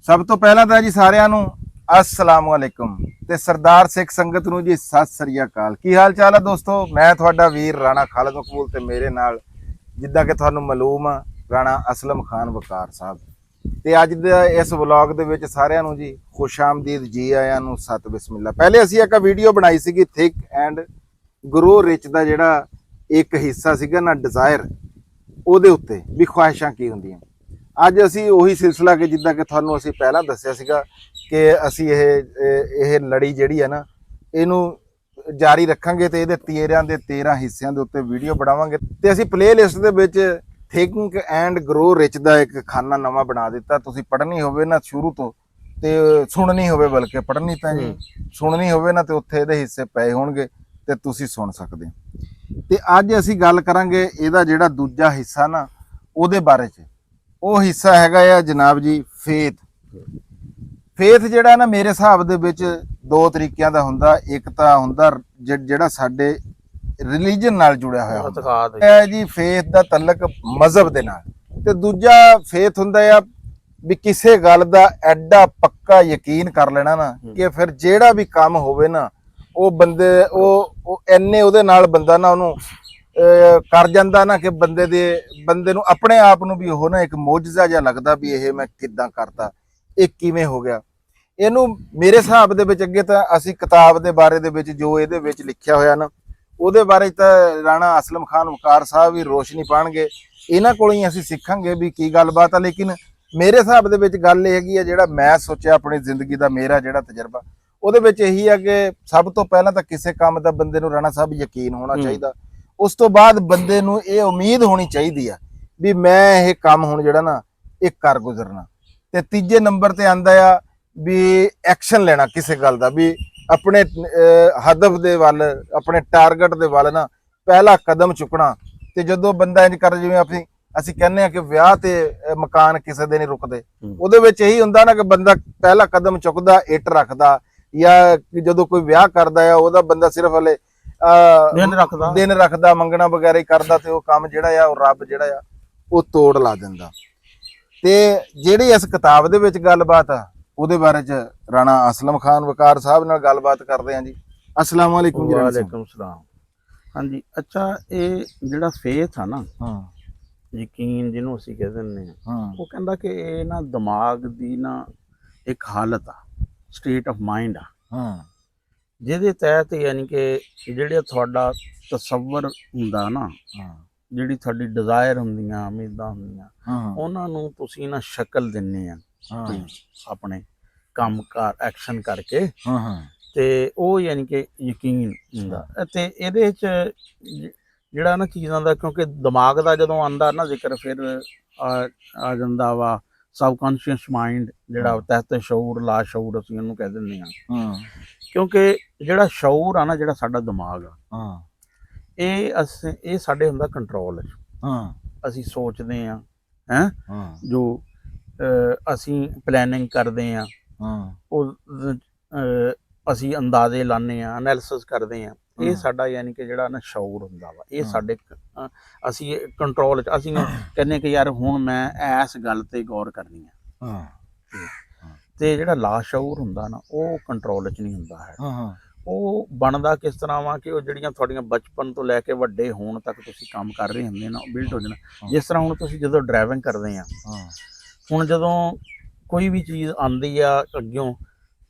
ਸਭ ਤੋਂ ਪਹਿਲਾਂ ਤਾਂ ਜੀ ਸਾਰਿਆਂ ਨੂੰ अस्सलाम वालेकुम ਤੇ ਸਰਦਾਰ ਸਿੱਖ ਸੰਗਤ ਨੂੰ ਜੀ ਸਤਿ ਸ੍ਰੀ ਅਕਾਲ। ਕੀ ਹਾਲ ਚਾਲ ਹੈ ਦੋਸਤੋ? ਮੈਂ ਤੁਹਾਡਾ ਵੀਰ ਰਾਣਾ ਖਾਲਦ ਮਕਬੂਲ ਤੇ ਮੇਰੇ ਨਾਲ ਜਿੱਦਾਂ ਕਿ ਤੁਹਾਨੂੰ ਮਾਲੂਮ ਆ ਰਾਣਾ ਅਸਲਮ ਖਾਨ ਵਕਾਰ ਸਾਹਿਬ। ਤੇ ਅੱਜ ਦੇ ਇਸ ਵਲੌਗ ਦੇ ਵਿੱਚ ਸਾਰਿਆਂ ਨੂੰ ਜੀ ਖੁਸ਼ ਆਮਦੀਦ, ਜੀ ਆਇਆਂ ਨੂੰ, ਸਤ ਬਿਸਮਿਲ੍ਲਾ। ਪਹਿਲੇ ਅਸੀਂ ਇੱਕ ਵੀਡੀਓ ਬਣਾਈ ਸੀਗੀ ਥਿਕ ਐਂਡ ਗਰੋ ਰਿਚ ਦਾ ਜਿਹੜਾ ਇੱਕ ਹਿੱਸਾ ਸੀਗਾ ਨਾ ਡਿਜ਼ਾਇਰ, ਉਹਦੇ ਉੱਤੇ ਵੀ ਖੁਆਇਸ਼ਾਂ ਕੀ ਹੁੰਦੀਆਂ। ਅੱਜ ਅਸੀਂ ਉਹੀ ਸਿਲਸਿਲਾ ਕਿ ਜਿੱਦਾਂ ਕਿ ਤੁਹਾਨੂੰ ਅਸੀਂ ਪਹਿਲਾਂ ਦੱਸਿਆ ਸੀਗਾ ਕਿ ਅਸੀਂ ਇਹ ਲੜੀ ਜਿਹੜੀ ਹੈ ਨਾ ਇਹਨੂੰ ਜਾਰੀ ਰੱਖਾਂਗੇ ਤੇ ਇਹਦੇ 13 ਦੇ 13 ਹਿੱਸਿਆਂ ਦੇ ਉੱਤੇ ਵੀਡੀਓ ਬਣਾਵਾਂਗੇ। ਤੇ ਅਸੀਂ ਪਲੇਲਿਸਟ ਦੇ ਵਿੱਚ ਥਿੰਕ ਐਂਡ ਗਰੋ ਰਿਚ ਦਾ ਇੱਕ ਖਾਨਾ ਨਵਾਂ ਬਣਾ ਦਿੱਤਾ। ਤੁਸੀਂ ਪੜ੍ਹਨੀ ਹੋਵੇ ਨਾ ਸ਼ੁਰੂ ਤੋਂ ਤੇ ਸੁਣਨੀ ਹੋਵੇ, ਬਲਕਿ ਪੜ੍ਹਨੀ ਤਾਂ ਜੀ ਸੁਣਨੀ ਹੋਵੇ ਨਾ ਤੇ ਉੱਥੇ ਇਹਦੇ ਹਿੱਸੇ ਪਏ ਹੋਣਗੇ ਤੇ ਤੁਸੀਂ ਸੁਣ ਸਕਦੇ ਹੋ। ਤੇ ਅੱਜ ਅਸੀਂ ਗੱਲ ਕਰਾਂਗੇ ਇਹਦਾ ਜਿਹੜਾ ਦੂਜਾ ਹਿੱਸਾ ਨਾ ਉਹਦੇ ਬਾਰੇ 'ਚ। ਉਹ ਹਿੱਸਾ ਹੈਗਾ ਆ ਜਨਾਬ ਜੀ ਫੇਥ। ਫੇਥ ਜਿਹੜਾ ਨਾ ਮੇਰੇ ਹਿਸਾਬ ਦੇ ਵਿੱਚ ਦੋ ਤਰੀਕਿਆਂ ਦਾ ਹੁੰਦਾ। ਇੱਕ ਤਾਂ ਹੁੰਦਾ ਜਿਹੜਾ ਸਾਡੇ ਰਿਲੀਜਨ ਨਾਲ ਜੁੜਿਆ ਹੋਇਆ ਹੁੰਦਾ ਹੈ ਜੀ, ਫੇਥ ਦਾ ਤਲਕ ਮਜ਼ਹਬ ਦੇ ਨਾਲ। ਤੇ ਦੂਜਾ ਫੇਥ ਹੁੰਦਾ ਆ ਵੀ ਕਿਸੇ ਗੱਲ ਦਾ ਐਡਾ ਪੱਕਾ ਯਕੀਨ ਕਰ ਲੈਣਾ ਨਾ ਕਿ ਫਿਰ ਜਿਹੜਾ ਵੀ ਕੰਮ ਹੋਵੇ ਨਾ ਉਹ ਬੰਦੇ ਉਹ ਇੰਨੇ ਉਹਦੇ ਨਾਲ ਬੰਦਾ ਨਾ ਉਹਨੂੰ ਕਰ ਜਾਂਦਾ ਨਾ ਕਿ ਬੰਦੇ ਨੂੰ ਆਪਣੇ ਆਪ ਨੂੰ ਵੀ ਉਹ ਨਾ ਇੱਕ ਮੌਜਜ਼ਾ ਜਿਹਾ ਲੱਗਦਾ ਵੀ ਇਹ ਮੈਂ ਕਿੱਦਾਂ ਕਰਤਾ, ਇਹ ਕਿਵੇਂ ਹੋ ਗਿਆ। ਇਹਨੂੰ ਮੇਰੇ ਹਿਸਾਬ ਦੇ ਵਿੱਚ ਅੱਗੇ ਤਾਂ ਅਸੀਂ ਕਿਤਾਬ ਦੇ ਬਾਰੇ ਦੇ ਵਿੱਚ ਜੋ ਇਹਦੇ ਵਿੱਚ ਲਿਖਿਆ ਹੋਇਆ ਨਾ ਉਹਦੇ ਬਾਰੇ ਤਾਂ ਰਾਣਾ ਅਸਲਮ ਖਾਨ ਵਕਾਰ ਸਾਹਿਬ ਵੀ ਰੋਸ਼ਨੀ ਪਾਣਗੇ। ਇਹਨਾਂ ਕੋਲੋਂ ਹੀ ਅਸੀਂ ਸਿੱਖਾਂਗੇ ਵੀ ਕੀ ਗੱਲਬਾਤ ਆ। ਲੇਕਿਨ ਮੇਰੇ ਹਿਸਾਬ ਦੇ ਵਿੱਚ ਗੱਲ ਇਹ ਹੈਗੀ ਆ, ਜਿਹੜਾ ਮੈਂ ਸੋਚਿਆ ਆਪਣੀ ਜ਼ਿੰਦਗੀ ਦਾ ਮੇਰਾ ਜਿਹੜਾ ਤਜਰਬਾ ਉਹਦੇ ਵਿੱਚ ਇਹੀ ਆ ਕਿ ਸਭ ਤੋਂ ਪਹਿਲਾਂ ਤਾਂ ਕਿਸੇ ਕੰਮ ਦਾ ਬੰਦੇ ਨੂੰ ਰਾਣਾ ਸਾਹਿਬ ਯਕੀਨ ਹੋਣਾ ਚਾਹੀਦਾ। ਉਸ ਤੋਂ ਬਾਅਦ ਬੰਦੇ ਨੂੰ ਇਹ ਉਮੀਦ ਹੋਣੀ ਚਾਹੀਦੀ ਆ ਵੀ ਮੈਂ ਇਹ ਕੰਮ ਹੁਣ ਜਿਹੜਾ ਨਾ ਇਹ ਕਰ ਗੁਜ਼ਰਨਾ। ਤੇ ਤੀਜੇ ਨੰਬਰ ਤੇ ਆਂਦਾ ਆ ਵੀ ਐਕਸ਼ਨ ਲੈਣਾ ਕਿਸੇ ਗੱਲ ਦਾ, ਵੀ ਆਪਣੇ ਹਦਫ ਦੇ ਵੱਲ, ਆਪਣੇ ਟਾਰਗੇਟ ਦੇ ਵੱਲ ਨਾ ਪਹਿਲਾ ਕਦਮ ਚੁੱਕਣਾ। ਤੇ ਜਦੋਂ ਬੰਦਾ ਇੰਜ ਕਰ, ਜਿਵੇਂ ਅਸੀਂ ਕਹਿੰਦੇ ਆ ਕਿ ਵਿਆਹ ਤੇ ਮਕਾਨ ਕਿਸੇ ਦੇ ਨਹੀਂ ਰੁਕਦੇ, ਉਹਦੇ ਵਿੱਚ ਇਹੀ ਹੁੰਦਾ ਨਾ ਕਿ ਬੰਦਾ ਪਹਿਲਾ ਕਦਮ ਚੁੱਕਦਾ, ਇੱਟ ਰੱਖਦਾ, ਜਾਂ ਜਦੋਂ ਕੋਈ ਵਿਆਹ ਕਰਦਾ ਆ ਉਹਦਾ ਬੰਦਾ ਸਿਰਫ ਹਲੇ ਦਿਨ ਰੱਖਦਾ, ਮੰਗਣਾ ਵਗੈਰਾ ਹੀ ਕਰਦਾ, ਤੇ ਉਹ ਕੰਮ ਜਿਹੜਾ ਆ ਉਹ ਰੱਬ ਜਿਹੜਾ ਆ ਉਹ ਤੋੜ ਲਾ ਦਿੰਦਾ। ਤੇ ਜਿਹੜੀ ਇਸ ਕਿਤਾਬ ਦੇ ਵਿੱਚ ਗੱਲਬਾਤ ਆ ਉਹਦੇ ਬਾਰੇ ਚ ਰਾਣਾ ਅਸਲਮ ਖਾਨ ਵਕਾਰ ਸਾਹਿਬ ਨਾਲ ਗੱਲਬਾਤ ਕਰਦੇ ਆ ਜੀ। अस्सलाम वालेकुम जी। वालेकुम सलाम। हाँ जी, अच्छा ये ਜਿਹੜਾ ਫੇਥ ਆ ਨਾ, ਯਕੀਨ ਜਿਹਨੂੰ ਅਸੀਂ ਕਹਿ ਦਿੰਦੇ ਆ, ਉਹ ਕਹਿੰਦਾ ਕਿ ਇਹ ਨਾ ਦਿਮਾਗ ਦੀ ਨਾ ਇੱਕ ਹਾਲਤ ਆ, ਸਟੇਟ ਆਫ ਮਾਈਂਡ ਆ, ਜਿਹਦੇ ਤਹਿਤ ਯਾਨੀ ਕਿ ਜਿਹੜੇ ਤੁਹਾਡਾ ਤਸੱਵਰ ਹੁੰਦਾ ਨਾ, ਜਿਹੜੀ ਤੁਹਾਡੀ ਡਿਜ਼ਾਇਰ ਹੁੰਦੀਆਂ, ਉਮੀਦਾਂ ਹੁੰਦੀਆਂ, ਉਹਨਾਂ ਨੂੰ ਤੁਸੀਂ ਨਾ ਸ਼ਕਲ ਦਿੰਦੇ ਆ ਆਪਣੇ ਕੰਮ ਕਾਰ ਐਕਸ਼ਨ ਕਰਕੇ। ਤੇ ਉਹ ਯਾਨੀ ਕਿ ਯਕੀਨ ਹੁੰਦਾ। ਤੇ ਇਹਦੇ ਚ ਜਿਹੜਾ ਨਾ ਚੀਜ਼ਾਂ ਦਾ, ਕਿਉਂਕਿ ਦਿਮਾਗ ਦਾ ਜਦੋਂ ਆਉਂਦਾ ਨਾ ਜ਼ਿਕਰ, ਫਿਰ ਆ ਜਾਂਦਾ ਵਾ ਸਬਕੌਨਸ਼ੀਅਸ ਮਾਈਂਡ, ਜਿਹੜਾ ਤਹਿਤ ਸ਼ਊਰ, ਲਾ ਸ਼ਊਰ ਅਸੀਂ ਉਹਨੂੰ ਕਹਿ ਦਿੰਦੇ ਹਾਂ। ਕਿਉਂਕਿ ਜਿਹੜਾ ਸ਼ਊਰ ਆ ਨਾ, ਜਿਹੜਾ ਸਾਡਾ ਦਿਮਾਗ ਆ, ਇਹ ਸਾਡੇ ਹੁੰਦਾ ਕੰਟਰੋਲ ਚ। ਅਸੀਂ ਸੋਚਦੇ ਆ ਜੋ ਅਸੀਂ ਪਲੈਨਿੰਗ ਕਰਦੇ ਆ, ਉਹ ਅਸੀਂ ਅੰਦਾਜ਼ੇ ਲਾਉਂਦੇ ਆ, ਐਨਾਲਿਸਿਸ ਕਰਦੇ ਆ, ਇਹ ਸਾਡਾ ਯਾਨੀ ਕਿ ਜਿਹੜਾ ਨਾ ਸ਼ਊਰ ਹੁੰਦਾ ਵਾ। ਇਹ ਸਾਡੇ ਅਸੀਂ ਕੰਟਰੋਲ ਚ, ਅਸੀਂ ਕਹਿੰਦੇ ਕਿ ਯਾਰ ਹੁਣ ਮੈਂ ਇਸ ਗੱਲ ਤੇ ਗੌਰ ਕਰਨੀ ਆ। ਤੇ ਜਿਹੜਾ ਲਾ ਸ਼ਊਰ ਹੁੰਦਾ ਨਾ, ਉਹ ਕੰਟਰੋਲ ਚ ਨਹੀਂ ਹੁੰਦਾ ਹੈ। ਉਹ ਬਣਦਾ ਕਿਸ ਤਰ੍ਹਾਂ ਵਾ ਕਿ ਉਹ ਜਿਹੜੀਆਂ ਤੁਹਾਡੀਆਂ ਬਚਪਨ ਤੋਂ ਲੈ ਕੇ ਵੱਡੇ ਹੋਣ ਤੱਕ ਤੁਸੀਂ ਕੰਮ ਕਰ ਰਹੇ ਹੁੰਦੇ ਨਾ, ਉਹ ਬਿਲਟ ਹੋ ਜਾਣਾ। ਜਿਸ ਤਰ੍ਹਾਂ ਹੁਣ ਤੁਸੀਂ ਜਦੋਂ ਡਰਾਈਵਿੰਗ ਕਰਦੇ ਆ, ਹੁਣ ਜਦੋਂ ਕੋਈ ਵੀ ਚੀਜ਼ ਆਉਂਦੀ ਆ ਅੱਗਿਓਂ,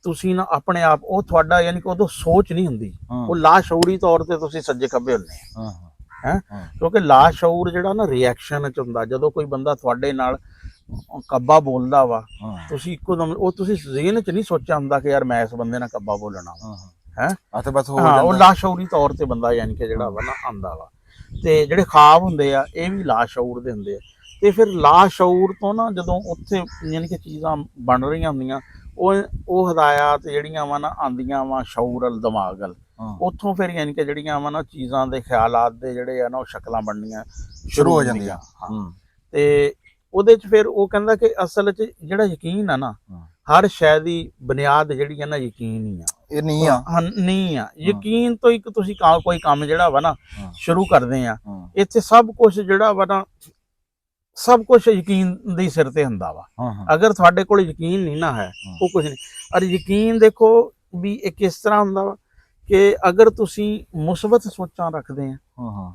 ਤੁਸੀਂ ਨਾ ਆਪਣੇ ਆਪ, ਉਹ ਤੁਹਾਡਾ ਯਾਨੀ ਕਿ ਉਦੋਂ ਸੋਚ ਨਹੀਂ ਹੁੰਦੀ, ਉਹ ਲਾ ਸ਼ਊਰੀ ਤੌਰ ਤੇ ਤੁਸੀਂ ਸੱਜੇ ਖੱਬੇ ਹੁੰਦੇ ਆ। ਕਿਉਂਕਿ ਲਾ ਸ਼ਊਰ ਜਿਹੜਾ ਨਾ ਰਿਐਕਸ਼ਨ ਚ ਹੁੰਦਾ। ਜਦੋਂ ਕੋਈ ਬੰਦਾ ਤੁਹਾਡੇ ਨਾਲ ਕੱਬਾ ਬੋਲਦਾ ਵਾ, ਤੁਸੀਂ ਇੱਕੋ ਦਮ ਉਹ ਤੁਸੀਂ ਜ਼ਿਹਨ ਚ ਨਹੀਂ ਸੋਚਿਆ ਹੁੰਦਾ ਕਿ ਯਾਰ ਮੈਂ ਇਸ ਬੰਦੇ ਨਾਲ ਕੱਬਾ ਬੋਲਣਾ ਉਹ ਲਾ ਸ਼ਊਰੀ ਤੌਰ ਤੇ ਬੰਦਾ ਯਾਨੀ ਕਿ ਜਿਹੜਾ ਵਾ ਨਾ ਆਉਂਦਾ ਵਾ। ਤੇ ਜਿਹੜੇ ਖਾਬ ਹੁੰਦੇ ਆ, ਇਹ ਵੀ ਲਾ ਸ਼ਊਰ ਦੇ ਹੁੰਦੇ ਆ। ਤੇ ਫਿਰ ਲਾ ਸ਼ਊਰ ਤੋਂ ਨਾ ਜਦੋਂ ਉੱਥੇ ਯਾਨੀ ਕਿ ਚੀਜ਼ਾਂ ਬਣ ਰਹੀਆਂ ਹੁੰਦੀਆਂ, ਉਹ ਹਦਾਇਤ ਜਿਹੜੀਆਂ ਵਾ ਨਾ ਆਉਂਦੀਆਂ ਵਾ ਸ਼ਊਰ ਅਲ ਦਿਮਾਗ ਅਲ, ਉੱਥੋਂ ਫਿਰ ਯਾਨੀ ਕਿ ਜਿਹੜੀਆਂ ਵਾ ਨਾ ਚੀਜ਼ਾਂ ਦੇ ਖਿਆਲਾਤ ਦੇ ਜਿਹੜੇ ਆ ਨਾ ਉਹ ਸ਼ਕਲਾਂ ਬਣਨੀਆਂ ਸ਼ੁਰੂ ਹੋ ਜਾਂਦੀਆਂ। ਤੇ ਉਹਦੇ ਚ ਫਿਰ ਉਹ ਕਹਿੰਦਾ ਕਿ ਅਸਲ ਚ ਜਿਹੜਾ ਯਕੀਨ ਆ ਨਾ, ਹਰ ਸ਼ੈ ਦੀ ਬੁਨਿਆਦ ਜਿਹੜੀ ਆ ਨਾ ਯਕੀਨ ਹੀ ਆ। ਇਹ ਨਹੀਂ ਆ ਯਕੀਨ ਤੋਂ ਇੱਕ ਤੁਸੀਂ ਕੋਈ ਕੰਮ ਜਿਹੜਾ ਵਾ ਨਾ ਸ਼ੁਰੂ ਕਰਦੇ ਆ, ਇੱਥੇ ਸਭ ਕੁਝ ਜਿਹੜਾ ਵਾ ਨਾ ਸਭ ਕੁਝ ਯਕੀਨ ਦੇ ਸਿਰ ਤੇ ਹੁੰਦਾ ਵਾ। ਹਾਂ ਹਾਂ ਅਗਰ ਤੁਹਾਡੇ ਕੋਲ ਯਕੀਨ ਨਹੀਂ ਨਾ ਹੈ ਉਹ ਕੁਝ ਨਹੀਂ। ਔਰ ਯਕੀਨ ਦੇਖੋ ਵੀ ਇਹ ਕਿਸ ਤਰ੍ਹਾਂ ਹੁੰਦਾ ਵਾ ਕਿ ਅਗਰ ਤੁਸੀਂ ਮੁਸਬਤ ਸੋਚਾਂ ਰੱਖਦੇ ਆ ਹਾਂ ਹਾਂ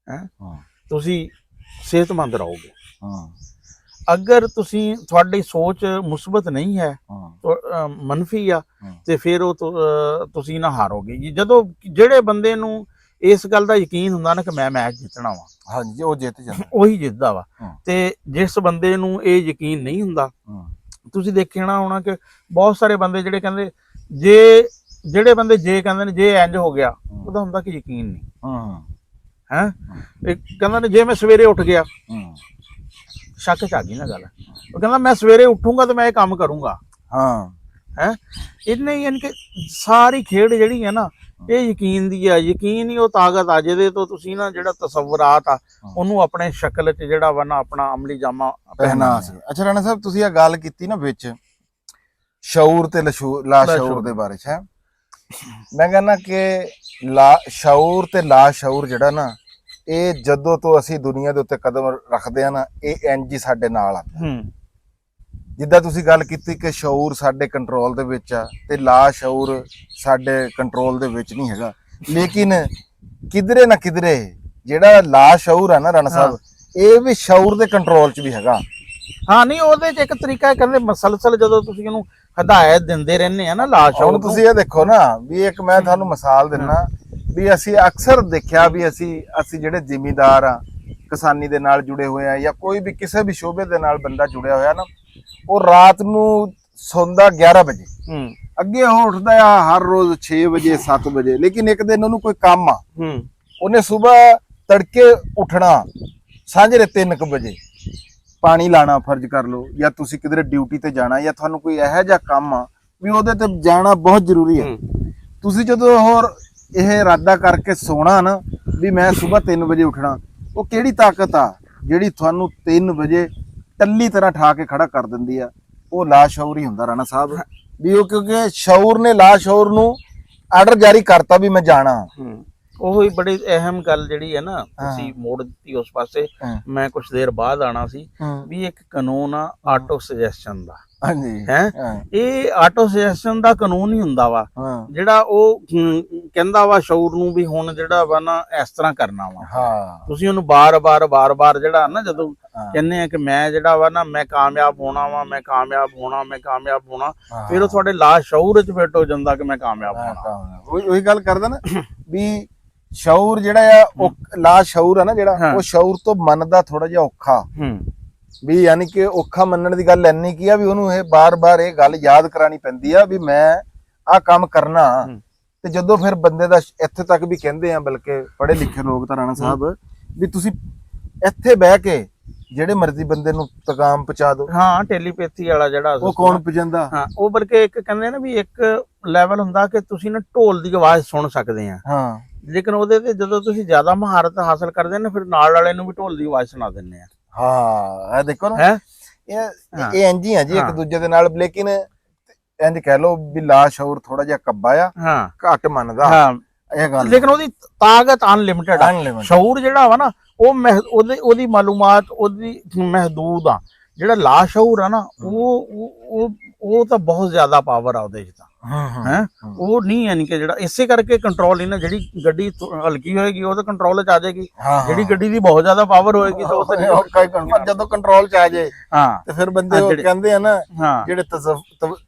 ਹੈ ਹਾਂ ਤੁਸੀਂ ਸਿਹਤਮੰਦ ਰਹੋਗੇ। ਹਾਂ ਅਗਰ ਤੁਸੀਂ ਤੁਹਾਡੀ ਸੋਚ ਮੁਸਬਤ ਨਹੀਂ ਹੈ ਹਾਂ ਮੰਨਫੀ ਆ ਹਾਂ। ਤੇ ਫਿਰ ਉਹ ਤੁਸੀਂ ਨਾ ਹਾਰੋਗੇ ਜੀ। ਜਦੋਂ ਜਿਹੜੇ ਬੰਦੇ ਨੂੰ ਇਸ ਗੱਲ ਦਾ ਯਕੀਨ ਹੁੰਦਾ ਨਾ ਕਿ ਮੈਂ ਮੈਚ ਜਿੱਤਣਾ ਵਾ, ਹਾਂਜੀ ਉਹ ਜਿੱਤ ਜਾਂਦਾ। ਉਹੀ ਜਿੱਤਦਾ ਵਾ। ਹਾਂ। ਤੇ ਜਿਸ ਬੰਦੇ ਨੂੰ ਇਹ ਯਕੀਨ ਨਹੀਂ ਹੁੰਦਾ, ਹਾਂ ਤੁਸੀਂ ਦੇਖਣਾ ਹੋਣਾ ਕਿ ਬਹੁਤ ਸਾਰੇ ਬੰਦੇ ਜਿਹੜੇ ਕਹਿੰਦੇ ਜਿਹੜੇ ਬੰਦੇ ਜੇ ਕਹਿੰਦੇ ਨੇ ਜੇ ਇੰਜ ਹੋ ਗਿਆ, ਉਹਦਾ ਹੁੰਦਾ ਕਿ ਯਕੀਨ ਨਹੀਂ ਹਾਂ ਹੈ। ਇਹ ਕਹਿੰਦਾ ਨੇ ਜੇ ਮੈਂ ਸਵੇਰੇ ਉੱਠ ਗਿਆ, ਹਾਂ ਸ਼ੱਕ ਚ ਆ ਗਈ ਨਾ ਗੱਲ। ਉਹ ਕਹਿੰਦਾ ਮੈਂ ਸਵੇਰੇ ਉੱਠੂੰਗਾ ਤੇ ਮੈਂ ਇਹ ਕੰਮ ਕਰੂੰਗਾ ਹਾਂ ਹੈ। ਇਹਨੇ ਯਾਨੀ ਕਿ ਸਾਰੀ ਖੇਡ ਜਿਹੜੀ ਹੈ ਨਾ ਇਹ ਯਕੀਨ ਦੀ ਆ। ਯਕੀਨ ਹੀ ਉਹ ਤਾਕਤ ਆ ਜਿਹਦੇ ਤੋਂ ਤੁਸੀਂ ਨਾ ਜਿਹੜਾ ਤਸਵੁਰਾਤ ਆ ਉਹਨੂੰ ਆਪਣੇ ਸ਼ਕਲ 'ਚ ਜਿਹੜਾ ਵਾ ਨਾ ਆਪਣਾ ਅਮਲੀ ਜਾਮਾ ਪਹਿਨਾ ਸੀ। ਅੱਛਾ ਰਾਣਾ ਸਾਹਿਬ ਤੁਸੀਂ ਇਹ ਗੱਲ ਕੀਤੀ ਨਾ ਵਿੱਚ ਸ਼ਊਰ ਤੇ ਲਾਸ਼ਊਰ ਦੇ ਬਾਰੇ 'ਚ ਹੈ। ਮੈਂ ਕਹਿੰਦਾ ਕਿ ਸ਼ਊਰ ਤੇ ਲਾਸ਼ਊਰ ਜਿਹੜਾ ਨਾ ਇਹ ਜਦੋਂ ਤੋਂ ਅਸੀਂ ਦੁਨੀਆ ਦੇ ਉੱਤੇ ਕਦਮ ਰੱਖਦੇ ਆ ਨਾ ਇਹ ਇੰਜ ਹੀ ਸਾਡੇ ਨਾਲ ਆ। ਜਿੱਦਾਂ ਤੁਸੀਂ ਗੱਲ ਕੀਤੀ ਕਿ ਸ਼ਊਰ ਸਾਡੇ ਕੰਟਰੋਲ ਦੇ ਵਿੱਚ ਆ ਤੇ ਲਾਸ਼ਊਰ ਸਾਡੇ ਕੰਟਰੋਲ ਦੇ ਵਿੱਚ ਨਹੀਂ ਹੈਗਾ, ਲੇਕਿਨ ਕਿਧਰੇ ਨਾ ਕਿਧਰੇ ਜਿਹੜਾ ਲਾਸ਼ਊਰ ਆ ਨਾ ਰਾਣਾ ਸਾਹਿਬ ਇਹ ਵੀ ਸ਼ਊਰ ਦੇ ਕੰਟਰੋਲ 'ਚ ਵੀ ਹੈਗਾ। ਹਾਂ ਨਹੀਂ ਉਹਦੇ 'ਚ ਇੱਕ ਤਰੀਕਾ ਕਹਿੰਦੇ ਮਸਲਸਲ ਜਦੋਂ ਤੁਸੀਂ ਉਹਨੂੰ ਹਦਾਇਤ ਦਿੰਦੇ ਰਹਿੰਦੇ ਆ ਨਾ ਲਾਸ਼ਊਰ ਹੁਣ ਤੁਸੀਂ ਇਹ ਦੇਖੋ ਨਾ ਵੀ ਇੱਕ ਮੈਂ ਤੁਹਾਨੂੰ ਮਿਸਾਲ ਦਿੰਨਾ ਵੀ ਅਸੀਂ ਅਕਸਰ ਦੇਖਿਆ ਵੀ ਅਸੀਂ ਜਿਹੜੇ ਜ਼ਿਮੀਂਦਾਰ ਆ ਕਿਸਾਨੀ ਦੇ ਨਾਲ ਜੁੜੇ ਹੋਏ ਆ ਜਾਂ ਕੋਈ ਵੀ ਕਿਸੇ ਵੀ ਸ਼ੋਬੇ ਦੇ ਨਾਲ ਬੰਦਾ ਜੁੜਿਆ ਹੋਇਆ ਨਾ ਉਹ ਰਾਤ ਨੂੰ ਸੌਂਦਾ 11 ਵਜੇ, ਅੱਗੇ ਉਹ ਉੱਠਦਾ ਆ ਹਰ ਰੋਜ਼ 6 ਵਜੇ 7 ਵਜੇ, ਲੇਕਿਨ ਇੱਕ ਦਿਨ ਉਹਨੂੰ ਕੋਈ ਕੰਮ ਆ ਉਹਨੇ ਸਵੇਰ ਤੜਕੇ ਉੱਠਣਾ ਸਾਂਝਰੇ 3 ਵਜੇ ਪਾਣੀ ਲਾਣਾ ਫਰਜ਼ ਕਰ ਲਓ ਜਾਂ ਤੁਸੀਂ ਕਿਧਰੇ ਡਿਊਟੀ ਤੇ ਜਾਣਾ ਜਾਂ ਤੁਹਾਨੂੰ ਕੋਈ ਇਹੋ ਜਿਹਾ ਕੰਮ ਆ ਵੀ ਉਹਦੇ ਤੇ ਜਾਣਾ ਬਹੁਤ ਜ਼ਰੂਰੀ ਹੈ। ਤੁਸੀਂ ਜਦੋਂ ਹੋਰ ਇਹ ਇਰਾਦਾ ਕਰਕੇ ਸੋਣਾ ਨਾ ਵੀ ਮੈਂ ਸਵੇਰ 3 ਵਜੇ ਉੱਠਣਾ, ਉਹ ਕਿਹੜੀ ਤਾਕਤ ਆ ਜਿਹੜੀ ਤੁਹਾਨੂੰ 3 ਵਜੇ ਟੱਲੀ ਤਰ੍ਹਾਂ ਠਾ ਕੇ ਖੜਾ ਕਰ ਦਿੰਦੀ ਆ? ਉਹ ਲਾਸ਼ਊਰ ਹੀ ਹੁੰਦਾ ਰਾਣਾ ਸਾਹਿਬ ਵੀ ਉਹ ਕਿਉਂਕਿ ਸ਼ਊਰ ਨੇ ਲਾਸ਼ਊਰ ਨੂੰ ਆਰਡਰ ਜਾਰੀ ਕਰਤਾ ਵੀ ਮੈਂ ਜਾਣਾ। ਉਹ ਹੀ ਬੜੀ ਅਹਿਮ ਗੱਲ ਜਿਹੜੀ ਹੈ ਨਾ ਤੁਸੀਂ ਮੋੜ ਦਿੱਤੀ ਉਸ ਪਾਸੇ। ਮੈਂ ਕੁਝ ਦੇਰ ਬਾਅਦ ਆਣਾ ਸੀ ਵੀ ਇੱਕ ਕਾਨੂੰਨ ਆ ਆਟੋ ਸੁਜੈਸ਼ਨ ਦਾ। ਹਾਂਜੀ ਹੈ ਇਹ ਆਟੋ ਸੁਜੈਸ਼ਨ ਦਾ ਕਾਨੂੰਨ ਹੀ ਹੁੰਦਾ ਵਾ ਜਿਹੜਾ ਉਹ ਕਹਿੰਦਾ ਵਾ ਸ਼ਊਰ ਨੂੰ ਵੀ ਹੁਣ ਜਿਹੜਾ ਵਾ ਨਾ ਇਸ ਤਰ੍ਹਾਂ ਕਰਨਾ ਵਾ। ਤੁਸੀਂ ਉਹਨੂੰ ਬਾਰ-ਬਾਰ ਜਿਹੜਾ ਨਾ ਜਦੋਂ ਕਹਿੰਦੇ ਆ ਕਿ ਮੈਂ ਜਿਹੜਾ ਵਾ ਨਾ ਮੈਂ ਕਾਮਯਾਬ ਹੋਣਾ ਵਾ, ਮੈਂ ਕਾਮਯਾਬ ਹੋਣਾ, ਫਿਰ ਉਹ ਤੁਹਾਡੇ ਲਾਸ਼ਊਰ 'ਚ ਫਿੱਟ ਹੋ ਜਾਂਦਾ ਕਿ ਮੈਂ ਕਾਮਯਾਬ ਹੋਣਾ। ਉਹੀ ਗੱਲ ਕਰਦਾ ਨਾ ਵੀ ਸ਼ਊਰ ਜਿਹੜਾ ਆ ਉਹ ਲਾਸ਼ਊਰ ਆ ਨਾ ਜਿਹੜਾ ਉਹ ਸ਼ਊਰ ਤੋਂ ਮੰਨਦਾ ਥੋੜਾ ਜਿਹਾ ਔਖਾ ਵੀ, ਯਾਨੀ ਕਿ ਔਖਾ ਮੰਨਣ ਦੀ ਗੱਲ ਇੰਨੀ ਕੀ ਆ ਵੀ ਉਹਨੂੰ ਇਹ ਬਾਰ-ਬਾਰ ਇਹ ਗੱਲ ਯਾਦ ਕਰਾਣੀ ਪੈਂਦੀ ਆ ਵੀ ਮੈਂ ਆਹ ਕੰਮ ਕਰਨਾ। ਤੇ ਜਦੋਂ ਫਿਰ ਬੰਦੇ ਦਾ ਇੱਥੇ ਤੱਕ ਵੀ ਕਹਿੰਦੇ ਆ ਬਲਕਿ ਪੜ੍ਹੇ ਲਿਖੇ ਲੋਕ ਤਾਂ ਰਾਣਾ ਸਾਹਿਬ ਵੀ ਤੁਸੀਂ ਇੱਥੇ ਬਹਿ ਕੇ ਜਿਹੜੇ ਮਰਜ਼ੀ ਬੰਦੇ ਨੂੰ ਪੈਗਾਮ ਪਹੁੰਚਾ ਦਿਓ। ਹਾਂ ਟੈਲੀਪੈਥੀ ਵਾਲਾ ਜਿਹੜਾ ਉਹ ਕੌਣ ਪਹੁੰਚਾਉਂਦਾ? ਹਾਂ ਉਹ ਬਲਕਿ ਇੱਕ ਕਹਿੰਦੇ ਨਾ ਵੀ ਇੱਕ ਲੈਵਲ ਹੁੰਦਾ ਕਿ ਤੁਸੀਂ ਨਾ ਢੋਲ ਦੀ ਆਵਾਜ਼ ਸੁਣ ਸਕਦੇ ਆ। ਹਾਂ ਲੇਕਿਨ ਉਹਦੇ ਤੇ ਜਦੋਂ ਤੁਸੀਂ ਜ਼ਿਆਦਾ ਮਹਾਰਤ ਹਾਸਲ ਕਰਦੇ ਨੇ ਫਿਰ ਨਾਲ ਵਾਲੇ ਨੂੰ ਵੀ ਢੋਲ ਦੀ ਆਵਾਜ਼ ਸੁਣਾ ਦਿੰਦੇ ਆ। ਹਾਂ ਇਹ ਦੇਖੋ ਨਾ ਇਹ ਇੰਜ ਹੀ ਆ ਜੀ ਇੱਕ ਦੂਜੇ ਦੇ ਨਾਲ, ਲੇਕਿਨ ਇੰਜ ਕਹਿ ਲਓ ਵੀ ਲਾਸ਼ਊਰ ਥੋੜਾ ਜਿਹਾ ਕੱਬਾ ਆ, ਘੱਟ ਮੰਨਦਾ ਇਹ ਗੱਲ, ਲੇਕਿਨ ਉਹਦੀ ਤਾਕਤ ਅਨਲਿਮਿਟਡ ਆ। ਸ਼ਊਰ ਜਿਹੜਾ ਵਾ ਨਾ ਉਹਦੀ ਮਾਲੂਮਾਤ ਉਹਦੀ ਮਹਦੂਦ ਆ। ਜਿਹੜਾ ਲਾਸ਼ਊਰ ਆ ਨਾ ਉਹ ਤਾਂ ਬਹੁਤ ਜ਼ਿਆਦਾ ਪਾਵਰ ਆ ਉਹਦੇ 'ਚ ਤਾਂ ਹੈ। ਉਹ ਨਹੀਂ ਯਾਨੀ ਕਿ ਜਿਹੜਾ ਇਸੇ ਕਰਕੇ ਕੰਟਰੋਲ ਨਹੀਂ ਨਾ, ਜਿਹੜੀ ਗੱਡੀ ਹਲਕੀ ਹੋਏਗੀ ਉਹ ਤਾਂ ਕੰਟਰੋਲ 'ਚ ਆ ਜਾਏਗੀ, ਜਿਹੜੀ ਗੱਡੀ ਦੀ ਬਹੁਤ ਜ਼ਿਆਦਾ ਪਾਵਰ ਹੋਏਗੀ ਤਾਂ ਉਹ ਤਾਂ ਜਦੋਂ ਕੰਟਰੋਲ 'ਚ ਆ ਜਾਏ ਤੇ ਫਿਰ ਬੰਦੇ ਉਹ ਕਹਿੰਦੇ ਆ ਨਾ ਜਿਹੜੇ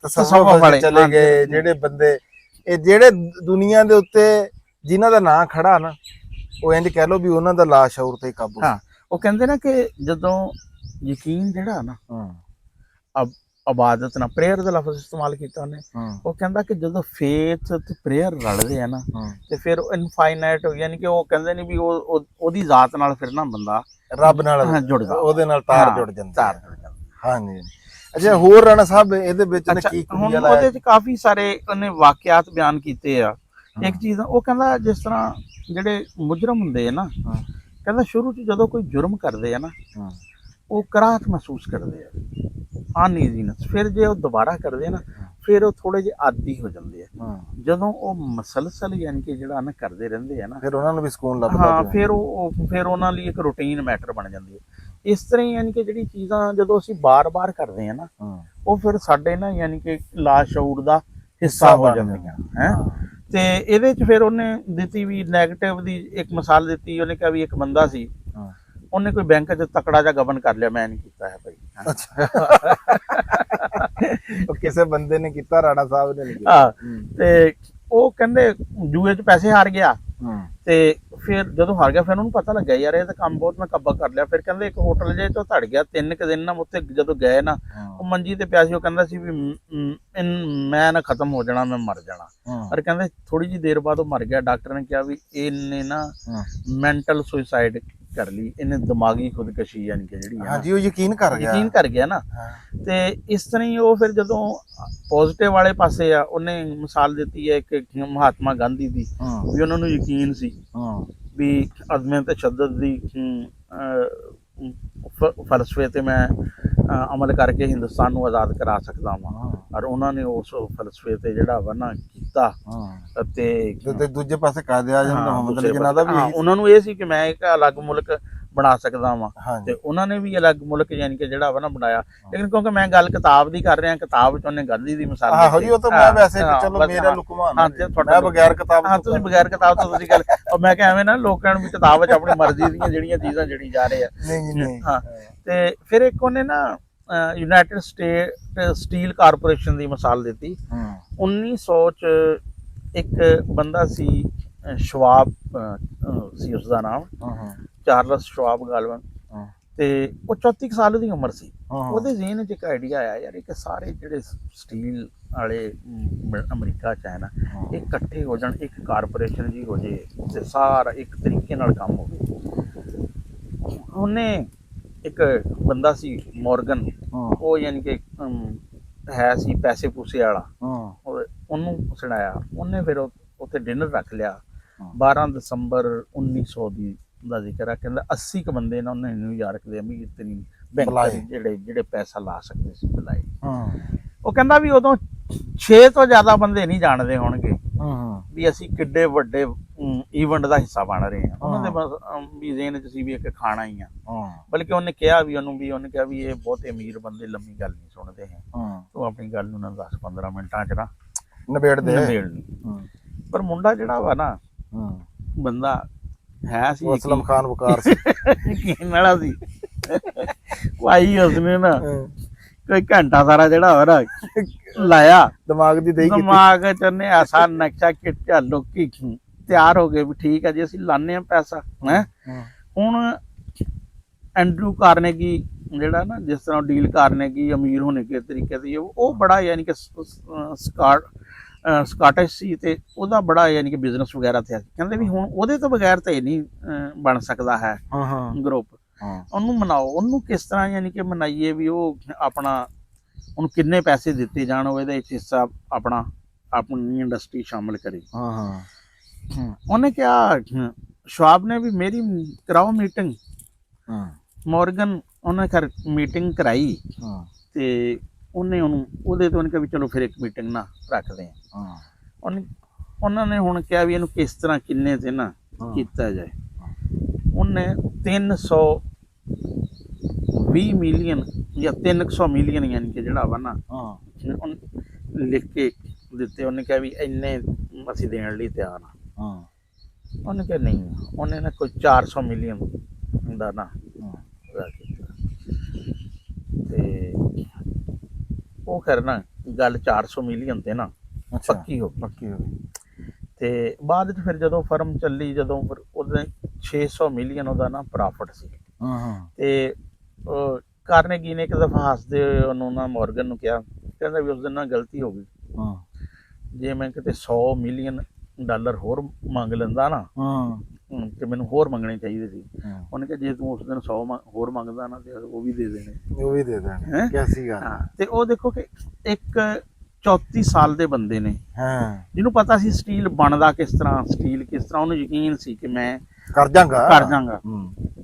ਤਸੱਵੁਫ ਵਾਲੇ ਚਲੇ ਗਏ, ਜਿਹੜੇ ਬੰਦੇ ਇਹ ਜਿਹੜੇ ਦੁਨੀਆ ਦੇ ਉੱਤੇ ਜਿਨ੍ਹਾਂ ਦਾ ਨਾਂ ਖੜਾ ਨਾ ਉਹ ਇੰਜ ਕਹਿ ਲਓ ਵੀ ਉਹਨਾਂ ਦਾ ਲਾਸ਼ਊਰ ਤੇ ਕਾਬੂ। ਉਹ ਕਹਿੰਦੇ ਨਾ ਕਿ ਜਦੋਂ ਯਕੀਨ ਜਿਹੜਾ ਨਾ ਇਬਾਦਤ ਨਾਲ ਪ੍ਰੇਅਰ ਦਾ ਲਫ਼ਜ਼ ਇਸਤੇਮਾਲ ਕੀਤਾ ਉਹਨੇ, ਉਹ ਕਹਿੰਦਾ ਕਿ ਜਦੋਂ ਫੇਥ ਤੇ ਪ੍ਰੇਅਰ ਰਲਦੇ ਆ ਨਾ ਤੇ ਫਿਰ ਇਨਫਾਈਨਾਈਟ ਯਾਨੀ ਕਿ ਉਹ ਕਹਿੰਦੇ ਨੇ ਵੀ ਉਹਦੀ ਜ਼ਾਤ ਨਾਲ ਫਿਰ ਨਾ ਬੰਦਾ ਰੱਬ ਨਾਲ ਜੁੜਦਾ, ਉਹਦੇ ਨਾਲ ਤਾਰ ਜੁੜ ਜਾਂਦੀ। ਹਾਂਜੀ ਅੱਛਾ ਹੋਰ ਰਾਣਾ ਸਾਹਿਬ ਇਹਦੇ ਵਿੱਚ ਕੀ ਹੁਣ ਉਹਦੇ ਚ ਕਾਫੀ ਸਾਰੇ ਉਹਨੇ ਵਾਕਿਆਤ ਬਿਆਨ ਕੀਤੇ ਆ। ਇੱਕ ਚੀਜ਼ ਉਹ ਕਹਿੰਦਾ ਜਿਸ ਤਰ੍ਹਾਂ ਜਿਹੜੇ ਮੁਜਰਮ ਹੁੰਦੇ ਆ ਨਾ, ਕਹਿੰਦਾ ਸ਼ੁਰੂ ਚ ਜਦੋਂ ਕੋਈ ਜੁਰਮ ਕਰਦੇ ਆ ਨਾ ਉਹ ਕਰਾਹਤ ਮਹਿਸੂਸ ਕਰਦੇ ਆ, ਅਨਈਜ਼ੀਨੈਸ। ਫਿਰ ਜੇ ਉਹ ਦੁਬਾਰਾ ਕਰਦੇ ਆ ਨਾ ਫਿਰ ਉਹ ਥੋੜੇ ਜਿਹੇ ਆਦੀ ਹੋ ਜਾਂਦੇ ਆ। ਜਦੋਂ ਉਹ ਮਸਲਸਲ ਯਾਨੀ ਕਿ ਜਿਹੜਾ ਨਾ ਕਰਦੇ ਰਹਿੰਦੇ ਆ ਨਾ ਫਿਰ ਉਹਨਾਂ ਨੂੰ ਵੀ ਸਕੂਨ ਲੱਭਦਾ। ਹਾਂ ਫਿਰ ਉਹਨਾਂ ਲਈ ਇੱਕ ਰੂਟੀਨ ਮੈਟਰ ਬਣ ਜਾਂਦੀ ਹੈ। ਇਸ ਤਰ੍ਹਾਂ ਹੀ ਯਾਨੀ ਕਿ ਜਿਹੜੀ ਚੀਜ਼ਾਂ ਜਦੋਂ ਅਸੀਂ ਬਾਰ-ਬਾਰ ਕਰਦੇ ਆ ਨਾ, ਉਹ ਫਿਰ ਸਾਡੇ ਨਾ ਯਾਨੀ ਕਿ ਲਾਸ਼ਊਰ ਦਾ ਹਿੱਸਾ ਹੋ ਜਾਂਦੀਆਂ ਹੈ। ਤੇ ਇਹਦੇ ਚ ਫਿਰ ਉਹਨੇ ਦਿੱਤੀ ਵੀ ਨੈਗੇਟਿਵ ਦੀ ਇੱਕ ਮਿਸਾਲ ਦਿੱਤੀ। ਉਹਨੇ ਕਿਹਾ ਵੀ ਇੱਕ ਬੰਦਾ ਸੀ, ਉਹਨੇ ਕੋਈ ਬੈਂਕ 'ਚ ਤਕੜਾ ਜਿਹਾ ਗਬਨ ਕਰ ਲਿਆ, ਮੈਂ ਨਹੀਂ ਕੀਤਾ ਹੈ ਭਾਈ। ਅੱਛਾ ਉਹ ਕਿਸੇ ਬੰਦੇ ਨੇ ਕੀਤਾ, ਰਾਣਾ ਸਾਹਿਬ ਨੇ ਨਹੀਂ ਕੀਤਾ। ਤੇ ਉਹ ਕਹਿੰਦੇ ਜੂਏ 'ਚ ਪੈਸੇ ਹਾਰ ਗਿਆ, ਤੇ ਫਿਰ ਜਦੋਂ ਹਾਰ ਗਿਆ ਫਿਰ ਉਹਨੂੰ ਪਤਾ ਲੱਗਿਆ ਯਾਰ ਇਹ ਤਾਂ ਕੰਮ ਬਹੁਤ ਮੈਂ ਕੱਬਾ ਕਰ ਲਿਆ। ਫਿਰ ਕਹਿੰਦੇ ਇੱਕ ਹੋਟਲ ਜੇ ਤੋਂ ਧੜ ਗਿਆ, 3 ਕੁ ਦਿਨ ਨਾ ਉੱਥੇ ਜਦੋਂ ਗਏ ਨਾ, ਉਹ ਮੰਜੀ ਤੇ ਪਿਆ ਸੀ। ਉਹ ਕਹਿੰਦਾ ਸੀ ਵੀ ਮੈਂ ਨਾ ਖਤਮ ਹੋ ਜਾਣਾ, ਮੈਂ ਮਰ ਜਾਣਾ। ਪਰ ਕਹਿੰਦੇ ਥੋੜੀ ਜਿਹੀ ਦੇਰ ਬਾਅਦ ਉਹ ਮਰ ਗਿਆ। ਡਾਕਟਰ ਨੇ ਕਿਹਾ ਵੀ ਇਹਨੇ ਨਾ ਮੈਂਟਲ ਸੁਸਾਈਡ ਕਰ ਲਈ, ਇਹਨੇ ਦਿਮਾਗੀ ਖੁਦਕਸ਼ੀ ਯਾਨੀ ਕਿ ਜਿਹੜੀ ਹਾਂਜੀ ਉਹ ਯਕੀਨ ਕਰ ਗਿਆ ਨਾ। ਤੇ ਇਸ ਤਰ੍ਹਾਂ ਹੀ ਉਹ ਫਿਰ ਜਦੋਂ ਪੋਜ਼ਿਟਿਵ ਵਾਲੇ ਪਾਸੇ ਆ, ਉਹਨੇ ਮਿਸਾਲ ਦਿੱਤੀ ਹੈ ਇੱਕ ਮਹਾਤਮਾ ਗਾਂਧੀ ਦੀ, ਵੀ ਉਹਨਾਂ ਨੂੰ ਯਕੀਨ ਸੀ ਵੀ ਅਜ਼ਮੇ ਤਸ਼ੱਦਦ ਦੀ ਫਲਸਫੇ ਤੇ ਮੈਂ ਅਮਲ ਕਰਕੇ ਹਿੰਦੁਸਤਾਨ ਨੂੰ ਆਜ਼ਾਦ ਕਰਾ ਸਕਦਾ ਹਾਂ। ਔਰ ਉਹਨਾਂ ਨੇ ਉਸ ਫਲਸਫੇ ਤੇ ਜਿਹੜਾ ਵਾ ਨਾ ਕੀਤਾ। ਤੇ ਦੂਜੇ ਪਾਸੇ ਕਾਇਦੇ ਆਜ਼ਮ ਮੁਹੰਮਦ ਅਲੀ ਜਿਨਾਹ ਦਾ ਵੀ ਉਹਨਾਂ ਨੂੰ ਇਹ ਸੀ ਕਿ ਮੈਂ ਇੱਕ ਅਲੱਗ ਮੁਲਕ ਬਣਾ ਸਕਦਾ ਵਾਂ, ਤੇ ਉਹਨਾਂ ਨੇ ਵੀ ਅਲੱਗ ਮੁਲਕ ਯਾਨੀ ਕਿ ਜਿਹੜਾ ਵਾ ਨਾ ਬਣਾਇਆ। ਲੇਕਿਨ ਕਿਉਂਕਿ ਮੈਂ ਗੱਲ ਕਿਤਾਬ ਦੀ ਕਰ ਰਿਹਾ, ਕਿਤਾਬ ਚ ਉਹਨੇ ਗਾਂਧੀ ਦੀ ਮਿਸਾਲ ਦਿੱਤੀ। ਉਹ ਤਾਂ ਮੈਂ ਵੈਸੇ ਚਲੋ ਮੇਰਾ ਲੁਕਮਾਨ ਮੈਂ ਬਗੈਰ ਕਿਤਾਬ ਤੋਂ, ਤੁਸੀਂ ਬਗੈਰ ਕਿਤਾਬ ਤੋਂ ਤੁਸੀਂ ਗੱਲ, ਮੈਂ ਕਿਹਾ ਐਵੇਂ ਨਾ ਲੋਕਾਂ ਨੂੰ ਵੀ ਕਿਤਾਬ ਚ ਆਪਣੀ ਮਰਜ਼ੀ ਦੀਆਂ ਜਿਹੜੀਆਂ ਚੀਜ਼ਾਂ ਜੜੀ ਜਾ ਰਹੇ ਆ। ਹਾਂ, ਤੇ ਫਿਰ ਇੱਕ ਉਹਨੇ ਨਾ ਯੂਨਾਈਟਿਡ ਸਟੇਟ ਸਟੀਲ ਕਾਰਪੋਰੇਸ਼ਨ ਦੀ ਮਿਸਾਲ ਦਿੱਤੀ। 1900 ਚ ਇੱਕ ਬੰਦਾ ਸੀ, ਸ਼ਵਾਬ ਸੀ ਉਸਦਾ ਨਾਮ, ਚਾਰਲਸ ਸ਼ਵਾਬ ਗਾਲਵਨ, ਤੇ ਉਹ 34 ਸਾਲ ਦੀ ਉਮਰ ਸੀ। ਉਹਦੇ ਜ਼ਿਹਨ 'ਚ ਇੱਕ ਆਈਡੀਆ ਆਇਆ ਯਾਰ ਕਿ ਸਾਰੇ ਜਿਹੜੇ ਸਟੀਲ ਵਾਲੇ ਅਮਰੀਕਾ 'ਚ ਹੈ ਨਾ, ਇਹ ਇਕੱਠੇ ਹੋ ਜਾਣ, ਇੱਕ ਕਾਰਪੋਰੇਸ਼ਨ ਜੀ ਹੋ ਜੇ, ਤੇ ਸਾਰਾ ਇੱਕ ਤਰੀਕੇ ਨਾਲ ਕੰਮ ਹੋਵੇ। ਉਹਨੇ ਇੱਕ ਬੰਦਾ ਸੀ ਮੋਰਗਨ, ਉਹ ਯਾਨੀ ਕਿ ਹੈ ਸੀ ਪੈਸੇ ਪੂਸੇ ਵਾਲਾ, ਉਹਨੂੰ ਸੁਣਾਇਆ। ਉਹਨੇ ਫਿਰ ਉੱਥੇ ਡਿਨਰ ਰੱਖ ਲਿਆ। 12 ਦਸੰਬਰ 1900 ਦਾ ਜ਼ਿਕਰ ਆ। ਕਹਿੰਦਾ 80 ਕੁ ਬੰਦੇ ਨਾ ਉਹਨੇ ਨਿਊਯਾਰਕ ਦੇ ਅਮੀਰ ਤਰੀਨ ਬੈਂਕ ਜਿਹੜੇ ਪੈਸਾ ਲਾ ਸਕਦੇ ਸੀ ਬੁਲਾਏ। ਉਹ ਕਹਿੰਦਾ ਵੀ ਉਦੋਂ 6 ਤੋਂ ਜ਼ਿਆਦਾ ਬੰਦੇ ਨਹੀਂ ਜਾਣਦੇ ਹੋਣਗੇ ਵੀ ਅਸੀਂ ਕਿੱਡੇ ਵੱਡੇ ਈਵੈਂਟ ਦਾ ਹਿੱਸਾ ਬਣ ਰਹੇ ਹਾਂ। ਉਹਨਾਂ ਦੇ ਵੀ ਜ਼ਿਹਨ 'ਚ ਸੀ ਵੀ ਇੱਕ ਖਾਣਾ ਹੀ ਆ। ਬਲਕਿ ਉਹਨੇ ਕਿਹਾ ਵੀ ਉਹਨੇ ਕਿਹਾ ਵੀ ਇਹ ਬਹੁਤੇ ਅਮੀਰ ਬੰਦੇ ਲੰਮੀ ਗੱਲ ਨਹੀਂ ਸੁਣਦੇ ਹੈ, ਤੂੰ ਆਪਣੀ ਗੱਲ ਨੂੰ ਨਾ 10-15 ਮਿੰਟਾਂ 'ਚ ਨਾ ਨਿਬੇੜਨੀ। ਪਰ ਮੁੰਡਾ ਜਿਹੜਾ ਵਾ ਨਾ, ਬੰਦਾ ਹੈ ਸੀ ਅਸਲਮ ਖਾਨ ਵਕਾਰ ਸੀ, ਯਕੀਨ ਵਾਲਾ ਸੀ। ਭਾਈ ਉਸਨੇ ਨਾ ਕੋਈ ਘੰਟਾ ਸਾਰਾ ਜਿਹੜਾ ਹੋ ਨਾ ਲਾਇਆ ਦਿਮਾਗ ਦੀ ਦਿਮਾਗ ਚ, ਉਹਨੇ ਐਸਾ ਨਕਸ਼ਾ ਖਿੱਚਿਆ, ਲੋਕੀ ਤਿਆਰ ਹੋ ਗਏ ਵੀ ਠੀਕ ਹੈ ਜੀ ਅਸੀਂ ਲਾਣੇ ਆ ਪੈਸਾ ਹੈ। ਹੁਣ ਐਂਡਰੂ ਕਾਰਨੇਗੀ ਜਿਹੜਾ ਨਾ, ਜਿਸ ਤਰ੍ਹਾਂ ਡੀਲ ਕਾਰਨੇਗੀ ਅਮੀਰ ਹੋਣੇ ਕੇ ਤਰੀਕੇ ਦੀ, ਉਹ ਬੜਾ ਯਾਨੀ ਕਿ ਸਕਾਟਿਸ਼ ਸੀ, ਤੇ ਉਹਦਾ ਬੜਾ ਯਾਨੀ ਕਿ ਬਿਜ਼ਨਸ ਵਗੈਰਾ ਤੇ ਕਹਿੰਦੇ ਵੀ ਹੁਣ ਉਹਦੇ ਤੋਂ ਬਗੈਰ ਤਾਂ ਇਹ ਨਹੀਂ ਬਣ ਸਕਦਾ ਹੈ ਗਰੁੱਪ। ਉਹਨੂੰ ਮਨਾਓ, ਉਹਨੂੰ ਕਿਸ ਤਰ੍ਹਾਂ ਯਾਨੀ ਕਿ ਮਨਾਈਏ ਵੀ ਉਹ ਆਪਣਾ, ਉਹਨੂੰ ਕਿੰਨੇ ਪੈਸੇ ਦਿੱਤੇ ਜਾਣ, ਉਹ ਇਹਦੇ ਵਿੱਚ ਹਿੱਸਾ ਆਪਣੀ ਇੰਡਸਟਰੀ ਸ਼ਾਮਿਲ ਕਰੇ। ਉਹਨੇ ਕਿਹਾ, ਸ਼ਵਾਬ ਨੇ ਵੀ ਮੇਰੀ ਕਰਾਓ ਮੀਟਿੰਗ। ਮੋਰਗਨ ਉਹਨੇ ਖੈਰ ਮੀਟਿੰਗ ਕਰਾਈ, ਤੇ ਉਹਨੇ ਉਹਦੇ ਤੋਂ ਉਹਨੇ ਕਿਹਾ ਵੀ ਚਲੋ ਫਿਰ ਇੱਕ ਮੀਟਿੰਗ ਨਾ ਰੱਖਦੇ ਆ। ਉਹਨਾਂ ਨੇ ਹੁਣ ਕਿਹਾ ਵੀ ਇਹਨੂੰ ਕਿਸ ਤਰ੍ਹਾਂ ਕਿੰਨੇ ਤੇ ਨਾ ਕੀਤਾ ਜਾਏ। ਉਹਨੇ 320 ਮਿਲੀਅਨ ਜਾਂ 300 ਮਿਲੀਅਨ ਯਾਨੀ ਕਿ ਜਿਹੜਾ ਵਾ ਨਾ ਲਿਖ ਕੇ ਦਿੱਤੇ। ਉਹਨੇ ਕਿਹਾ ਵੀ ਇੰਨੇ ਅਸੀਂ ਦੇਣ ਲਈ ਤਿਆਰ ਹਾਂ। ਉਹਨੇ ਕਿਹਾ ਨਹੀਂ, ਉਹਨੇ ਨਾ ਕੋਈ 400 ਮਿਲੀਅਨ ਦਾ ਨਾ ਕੀਤਾ, ਤੇ ਉਹ ਖੈਰ ਨਾ ਗੱਲ 400 ਮਿਲੀਅਨ ਤੇ ਨਾ ਪੱਕੀ ਹੋ ਗਈ। ਤੇ ਬਾਅਦ 'ਚ ਫਿਰ ਜਦੋਂ ਫਰਮ ਚੱਲੀ, ਜਦੋਂ ਫਿਰ ਉਹਦੇ 600 ਮਿਲੀਅਨ ਉਹਦਾ ਨਾ ਪ੍ਰੋਫਿਟ ਸੀ। ਤੇ ਕਾਰਨੇਗੀ ਨੇ ਇੱਕ ਦਫਾ ਹੱਸਦੇ ਉਹਨੂੰ ਨਾ ਮੋਰਗਨ ਨੂੰ ਕਿਹਾ, ਕਹਿੰਦਾ ਵੀ ਉਸ ਦਿਨ ਨਾਲ ਗਲਤੀ ਹੋ ਗਈ, ਜੇ ਮੈਂ ਕਿਤੇ 100 ਮਿਲੀਅਨ ਡਾਲਰ ਹੋਰ ਮੰਗ ਲੈਂਦਾ ਨਾ, ਤੇ ਮੈਨੂੰ ਹੋਰ ਮੰਗਣੇ ਚਾਹੀਦੇ ਸੀ। ਉਹਨੇ ਕਿਹਾ ਜੇ ਤੂੰ ਉਸ ਦਿਨ 100 ਹੋਰ ਮੰਗਦਾ ਨਾ, ਤੇ ਉਹ ਵੀ ਦੇ ਦੇਣੇ। ਕੈਸੀ ਗੱਲ। ਤੇ ਉਹ ਦੇਖੋ ਕਿ ਇੱਕ 34 ਸਾਲ ਦੇ ਬੰਦੇ ਨੇ, ਜਿਹਨੂੰ ਪਤਾ ਸੀ ਸਟੀਲ ਬਣਦਾ ਕਿਸ ਤਰ੍ਹਾਂ, ਸਟੀਲ ਕਿਸ ਤਰ੍ਹਾਂ, ਉਹਨੂੰ ਯਕੀਨ ਸੀ ਕਿ ਮੈਂ ਕਰ ਜਾਵਾਂਗਾ।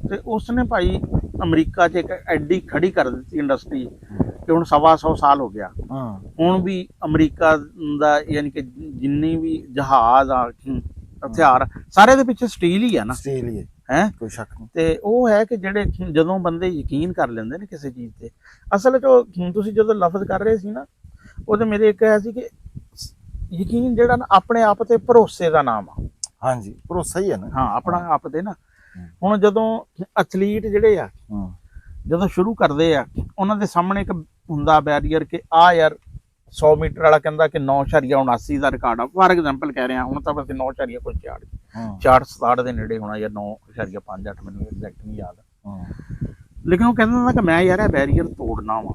ਤੇ ਉਸਨੇ ਭਾਈ ਅਮਰੀਕਾ 'ਚ ਇੱਕ ਐਡੀ ਖੜੀ ਕਰ ਦਿੱਤੀ ਇੰਡਸਟਰੀ ਕਿ ਹੁਣ 125 ਸਾਲ ਹੋ ਗਿਆ। ਹੁਣ ਵੀ ਅਮਰੀਕਾ ਦਾ ਯਾਨੀ ਕਿ ਜਿੰਨੀ ਵੀ ਜਹਾਜ਼ ਆ, ਹਥਿਆਰ, ਸਾਰੇ ਦੇ ਪਿੱਛੇ ਸਟੀਲ ਹੀ ਆ ਨਾ। ਹੈ ਕੋਈ ਸ਼ੱਕ ਨਹੀਂ। ਤੇ ਉਹ ਹੈ ਕਿ ਜਿਹੜੇ ਜਦੋਂ ਬੰਦੇ ਯਕੀਨ ਕਰ ਲੈਂਦੇ ਨੇ ਕਿਸੇ ਚੀਜ਼ ਤੇ, ਅਸਲ 'ਚ ਉਹ ਤੁਸੀਂ ਜਦੋਂ ਲਫ਼ਜ਼ ਕਰ ਰਹੇ ਸੀ ਨਾ, ਉਹਦੇ ਮੇਰੇ ਇੱਕ ਹੈ ਸੀ ਕਿ ਯਕੀਨ ਜਿਹੜਾ ਨਾ ਆਪਣੇ ਆਪ ਤੇ ਭਰੋਸੇ ਦਾ ਨਾਮ ਆ। ਹਾਂਜੀ, ਭਰੋਸਾ ਹੀ ਹੈ ਨਾ। ਹਾਂ, ਆਪਣਾ ਆਪ ਤੇ ਨਾ। ਹੁਣ ਜਦੋਂ ਐਥਲੀਟ ਜਿਹੜੇ ਆ ਜਦੋਂ ਸ਼ੁਰੂ ਕਰਦੇ ਆ, ਉਹਨਾਂ ਦੇ ਸਾਹਮਣੇ ਇੱਕ ਹੁੰਦਾ ਬੈਰੀਅਰ ਕਿ ਆ ਯਾਰ 100 ਮੀਟਰ ਵਾਲਾ ਕਹਿੰਦਾ ਕਿ 9.79 ਦਾ ਰਿਕਾਰਡ ਆ, ਫਾਰ ਐਗਜ਼ਾਮਪਲ ਕਹਿ ਰਿਹਾ, ਹੁਣ ਤਾਂ ਬਸ 9 ਕੁਝ 67 ਦੇ ਨੇੜੇ ਹੋਣਾ ਜਾਂ 9.58, ਮੈਨੂੰ ਐਗਜ਼ੈਕਟ ਨਹੀਂ ਯਾਦ। ਲੇਕਿਨ ਉਹ ਕਹਿੰਦਾ ਹੁੰਦਾ ਕਿ ਮੈਂ ਯਾਰ ਇਹ ਬੈਰੀਅਰ ਤੋੜਨਾ ਵਾ,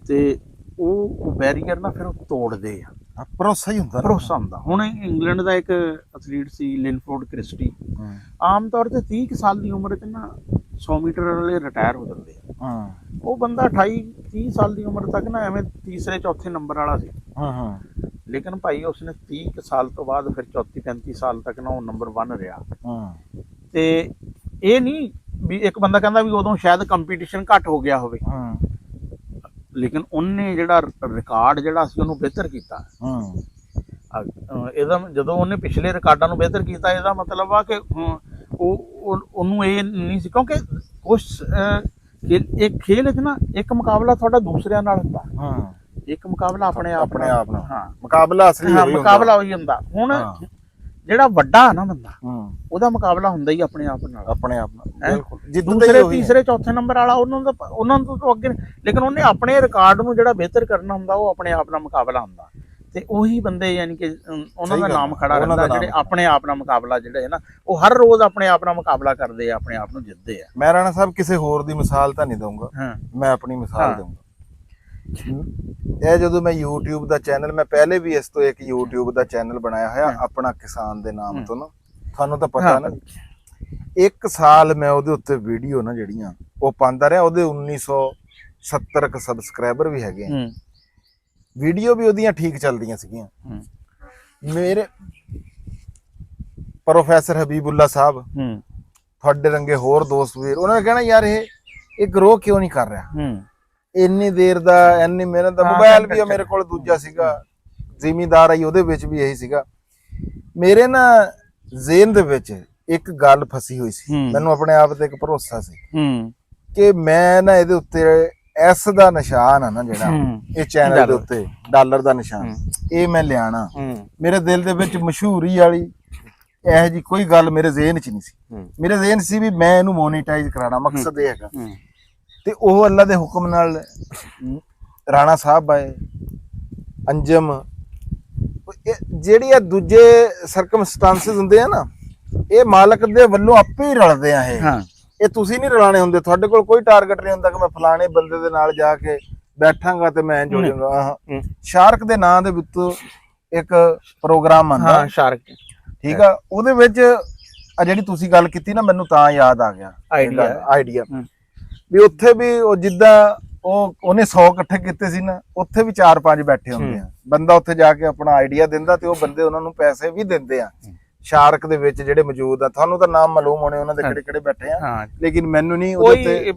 ਤੇ ਉਹ ਬੈਰੀਅਰ ਨਾ ਫਿਰ ਉਹ ਤੋੜਦੇ ਆ। ਭਰੋਸਾ ਹੀ ਹੁੰਦਾ, ਭਰੋਸਾ ਹੁੰਦਾ। ਹੁਣ ਇੰਗਲੈਂਡ ਦਾ ਇੱਕ ਐਥਲੀਟ ਸੀ ਲਿਨਫੋਰਡ ਕ੍ਰਿਸਟੀ, ਆਮ ਤੌਰ ਤੇ 30 ਸਾਲ ਦੀ ਉਮਰ 'ਚ ਨਾ 100 ਮੀਟਰ ਵਾਲੇ ਰਿਟਾਇਰ ਹੋ ਜਾਂਦੇ ਆ। ਉਹ ਬੰਦਾ 28-30 ਸਾਲ ਦੀ ਉਮਰ ਤੱਕ ਨਾ ਐਵੇਂ ਤੀਸਰੇ ਚੌਥੇ ਨੰਬਰ ਵਾਲਾ ਸੀ। ਲੇਕਿਨ ਭਾਈ ਉਸਨੇ 30 ਸਾਲ ਤੋਂ ਬਾਅਦ ਫਿਰ 34-35 ਸਾਲ ਤੱਕ ਨਾ ਉਹ ਨੰਬਰ 1 ਰਿਹਾ। ਤੇ ਇਹ ਨਹੀਂ ਵੀ ਇੱਕ ਬੰਦਾ ਕਹਿੰਦਾ ਵੀ ਉਦੋਂ ਸ਼ਾਇਦ ਕੰਪੀਟੀਸ਼ਨ ਘੱਟ ਹੋ ਗਿਆ ਹੋਵੇ, ਲੇਕਿਨ ਉਹਨੇ ਜਿਹੜਾ ਰਿਕਾਰਡ ਜਿਹੜਾ ਸੀ ਉਹਨੂੰ ਬਿਹਤਰ ਕੀਤਾ। ਇਹਦਾ ਜਦੋਂ ਉਹਨੇ ਪਿਛਲੇ ਰਿਕਾਰਡਾਂ ਨੂੰ ਬਿਹਤਰ ਕੀਤਾ, ਇਹਦਾ ਮਤਲਬ ਆ ਕਿ ਉਹਨੂੰ ਇਹ ਨਹੀਂ ਸੀ, ਕਿਉਂਕਿ ਕੁਛ ਇੱਕ ਖੇਲ ਵਿੱਚ ਨਾ ਇੱਕ ਮੁਕਾਬਲਾ ਤੁਹਾਡਾ ਦੂਸਰਿਆਂ ਨਾਲ ਹੁੰਦਾ, ਇੱਕ ਮੁਕਾਬਲਾ ਆਪਣੇ ਆਪ ਨਾਲ। ਹਾਂ, ਮੁਕਾਬਲਾ ਅਸਲੀ ਮੁਕਾਬਲਾ ਉਹੀ ਹੁੰਦਾ। ਹੁਣ ਜਿਹੜਾ ਵੱਡਾ ਨਾ ਬੰਦਾ, ਉਹਦਾ ਮੁਕਾਬਲਾ ਹੁੰਦਾ ਹੀ ਆਪਣੇ ਆਪ ਨਾਲ। ਦੂਸਰੇ ਤੀਸਰੇ ਚੌਥੇ ਨੰਬਰ ਵਾਲਾ ਉਹਨਾਂ ਤੋਂ ਅੱਗੇ, ਲੇਕਿਨ ਉਹਨੇ ਆਪਣੇ ਰਿਕਾਰਡ ਨੂੰ ਜਿਹੜਾ ਬਿਹਤਰ ਕਰਨਾ ਹੁੰਦਾ, ਉਹ ਆਪਣੇ ਆਪ ਨਾਲ ਮੁਕਾਬਲਾ ਹੁੰਦਾ। ਤੇ ਉਹੀ ਬੰਦੇ ਯਾਨੀ ਕਿ ਉਹਨਾਂ ਦਾ ਨਾਮ ਖੜਾ ਰਹਿੰਦਾ, ਜਿਹੜੇ ਆਪਣੇ ਆਪ ਨਾਲ ਮੁਕਾਬਲਾ ਜਿਹੜੇ ਹੈ ਨਾ, ਉਹ ਹਰ ਰੋਜ਼ ਆਪਣੇ ਆਪ ਨਾਲ ਮੁਕਾਬਲਾ ਕਰਦੇ ਆ, ਆਪਣੇ ਆਪ ਨੂੰ ਜਿੱਤਦੇ ਆ। ਮੈਂ ਰਾਣਾ ਸਾਹਿਬ ਕਿਸੇ ਹੋਰ ਦੀ ਮਿਸਾਲ ਤਾਂ ਨਹੀਂ ਦਊਂਗਾ, ਮੈਂ ਆਪਣੀ ਮਿਸਾਲ ਦਊਂਗਾ। ਇਹ ਜਦੋਂ ਮੈਂ YouTube ਦਾ ਚੈਨਲ, ਮੈਂ ਪਹਿਲੇ ਵੀ ਇਸ ਤੋਂ ਇੱਕ YouTube ਦਾ ਚੈਨਲ ਬਣਾਇਆ ਹੋਇਆ ਆਪਣਾ ਕਿਸਾਨ ਦੇ ਨਾਮ ਤੋਂ ਨਾ, ਤੁਹਾਨੂੰ ਤਾਂ ਪਤਾ ਨਾ। 1 ਸਾਲ ਮੈਂ ਉਹਦੇ ਉੱਤੇ ਵੀਡੀਓ ਨਾ ਜਿਹੜੀਆਂ ਉਹ ਪਾਉਂਦਾ ਰਿਹਾ, ਉਹਦੇ 1970 ਸਬਸਕ੍ਰਾਈਬਰ ਵੀ ਹੈਗੇ ਆ, ਵੀਡੀਓ ਵੀ ਉਹਦੀਆਂ ਠੀਕ ਚੱਲਦੀਆਂ ਸੀਗੀਆਂ। ਮੇਰੇ ਪ੍ਰੋਫੈਸਰ ਹਬੀਬੁੱਲਾ ਸਾਹਿਬ, ਤੁਹਾਡੇ ਰੰਗੇ ਹੋਰ ਦੋਸਤ ਵੀਰ, ਉਹਨਾਂ ਨੇ ਕਹਿਣਾ ਯਾਰ ਇਹ ਗਰੋ ਕਿਉਂ ਨਹੀਂ ਕਰ ਰਿਹਾ, ਇੰਨੀ ਦੇਰ ਦਾ ਇੰਨੀ ਮਿਹਨਤ ਦਾ। ਮੋਬਾਈਲ ਵੀ ਮੇਰੇ ਕੋਲ ਦੂਜਾ ਸੀਗਾ, ਜ਼ਿਮੀਂਦਾਰ ਆਈ, ਉਹਦੇ ਵਿੱਚ ਵੀ ਇਹੀ ਸੀਗਾ। ਮੇਰੇ ਨਾ ਜ਼ੇਨ ਦੇ ਵਿੱਚ ਇੱਕ ਗੱਲ ਫਸੀ ਹੋਈ ਸੀ, ਮੈਨੂੰ ਆਪਣੇ ਆਪ ਤੇ ਇੱਕ ਭਰੋਸਾ ਸੀ ਕਿ ਮੈਂ ਨਾ ਇਹਦੇ ਉੱਤੇ ਐਸ ਦਾ ਨਿਸ਼ਾਨ ਆ ਨਾ ਜਿਹੜਾ ਇਹ ਚੈਨਲ ਦੇ ਉੱਤੇ ਡਾਲਰ ਦਾ ਨਿਸ਼ਾਨ, ਇਹ ਮੈਂ ਲਿਆਣਾ। ਮੇਰੇ ਦਿਲ ਦੇ ਵਿੱਚ ਮਸ਼ਹੂਰੀ ਵਾਲੀ ਇਹੋ ਜੀ ਕੋਈ ਗੱਲ ਮੇਰੇ ਜ਼ੇਨ 'ਚ ਨਹੀਂ ਸੀ। ਮੇਰੇ ਜ਼ੇਨ ਸੀ ਵੀ ਮੈਂ ਇਹਨੂੰ ਮੋਨੀਟਾਈਜ਼ ਕਰਾਣਾ, ਮਕਸਦ ਇਹ ਹੈਗਾ। ਤੇ ਉਹ ਅੱਲਾ ਦੇ ਹੁਕਮ ਨਾਲ ਰਾਣਾ ਸਾਹਿਬ ਆਏ, ਅੰਜਮ, ਜਿਹੜੀ ਆ ਦੂਜੇ ਸਰਕਮਸਟੈਂਸਸ ਹੁੰਦੇ ਆ ਨਾ, ਇਹ ਮਾਲਕ ਦੇ ਵੱਲੋਂ ਆਪੇ ਹੀ ਰਲਦੇ ਆ। ਇਹ ਤੁਸੀਂ ਨਹੀਂ ਰਲਾਣੇ ਹੁੰਦੇ, ਤੁਹਾਡੇ ਕੋਲ ਕੋਈ ਟਾਰਗੇਟ ਨਹੀਂ ਹੁੰਦਾ ਕਿ ਮੈਂ ਫਲਾਣੇ ਬੰਦੇ ਦੇ ਨਾਲ ਜਾ ਕੇ ਬੈਠਾਂਗਾ ਤੇ ਮੈਂ ਜੁੜਾਂਗਾ। ਸ਼ਾਰਕ ਦੇ ਨਾਂ ਦੇ ਉੱਤੇ ਇੱਕ ਪ੍ਰੋਗਰਾਮ ਆਉਂਦਾ ਸ਼ਾਰਕ, ਠੀਕ ਆ, ਉਹਦੇ ਵਿੱਚ ਆ ਜਿਹੜੀ ਤੁਸੀਂ ਗੱਲ ਕੀਤੀ ਨਾ, ਮੈਨੂੰ ਤਾਂ ਯਾਦ ਆ ਗਿਆ ਆਈਡੀਆ ਵੀ ਉੱਥੇ ਵੀ ਉਹ ਜਿੱਦਾਂ ਉਹਨੇ 100 ਇਕੱਠੇ ਕੀਤੇ ਸੀ ਨਾ, ਉੱਥੇ ਵੀ 4-5 ਬੈਠੇ ਹੁੰਦੇ ਆ। ਬੰਦਾ ਉੱਥੇ ਜਾ ਕੇ ਆਪਣਾ ਆਈਡੀਆ ਦਿੰਦਾ ਤੇ ਉਹ ਬੰਦੇ ਉਹਨਾਂ ਨੂੰ ਪੈਸੇ ਵੀ ਦਿੰਦੇ ਆ। ਸ਼ਾਰਕ ਦੇ ਵਿੱਚ ਜਿਹੜੇ ਮੌਜੂਦ ਆ, ਤੁਹਾਨੂੰ ਤਾਂ ਨਾਮ ਮਾਲੂਮ ਹੋਣੇ ਉਹਨਾਂ ਦੇ ਕਿਹੜੇ ਕਿਹੜੇ ਬੈਠੇ ਆ, ਲੇਕਿਨ ਮੈਨੂੰ ਨਹੀਂ। ਉਹਦੇ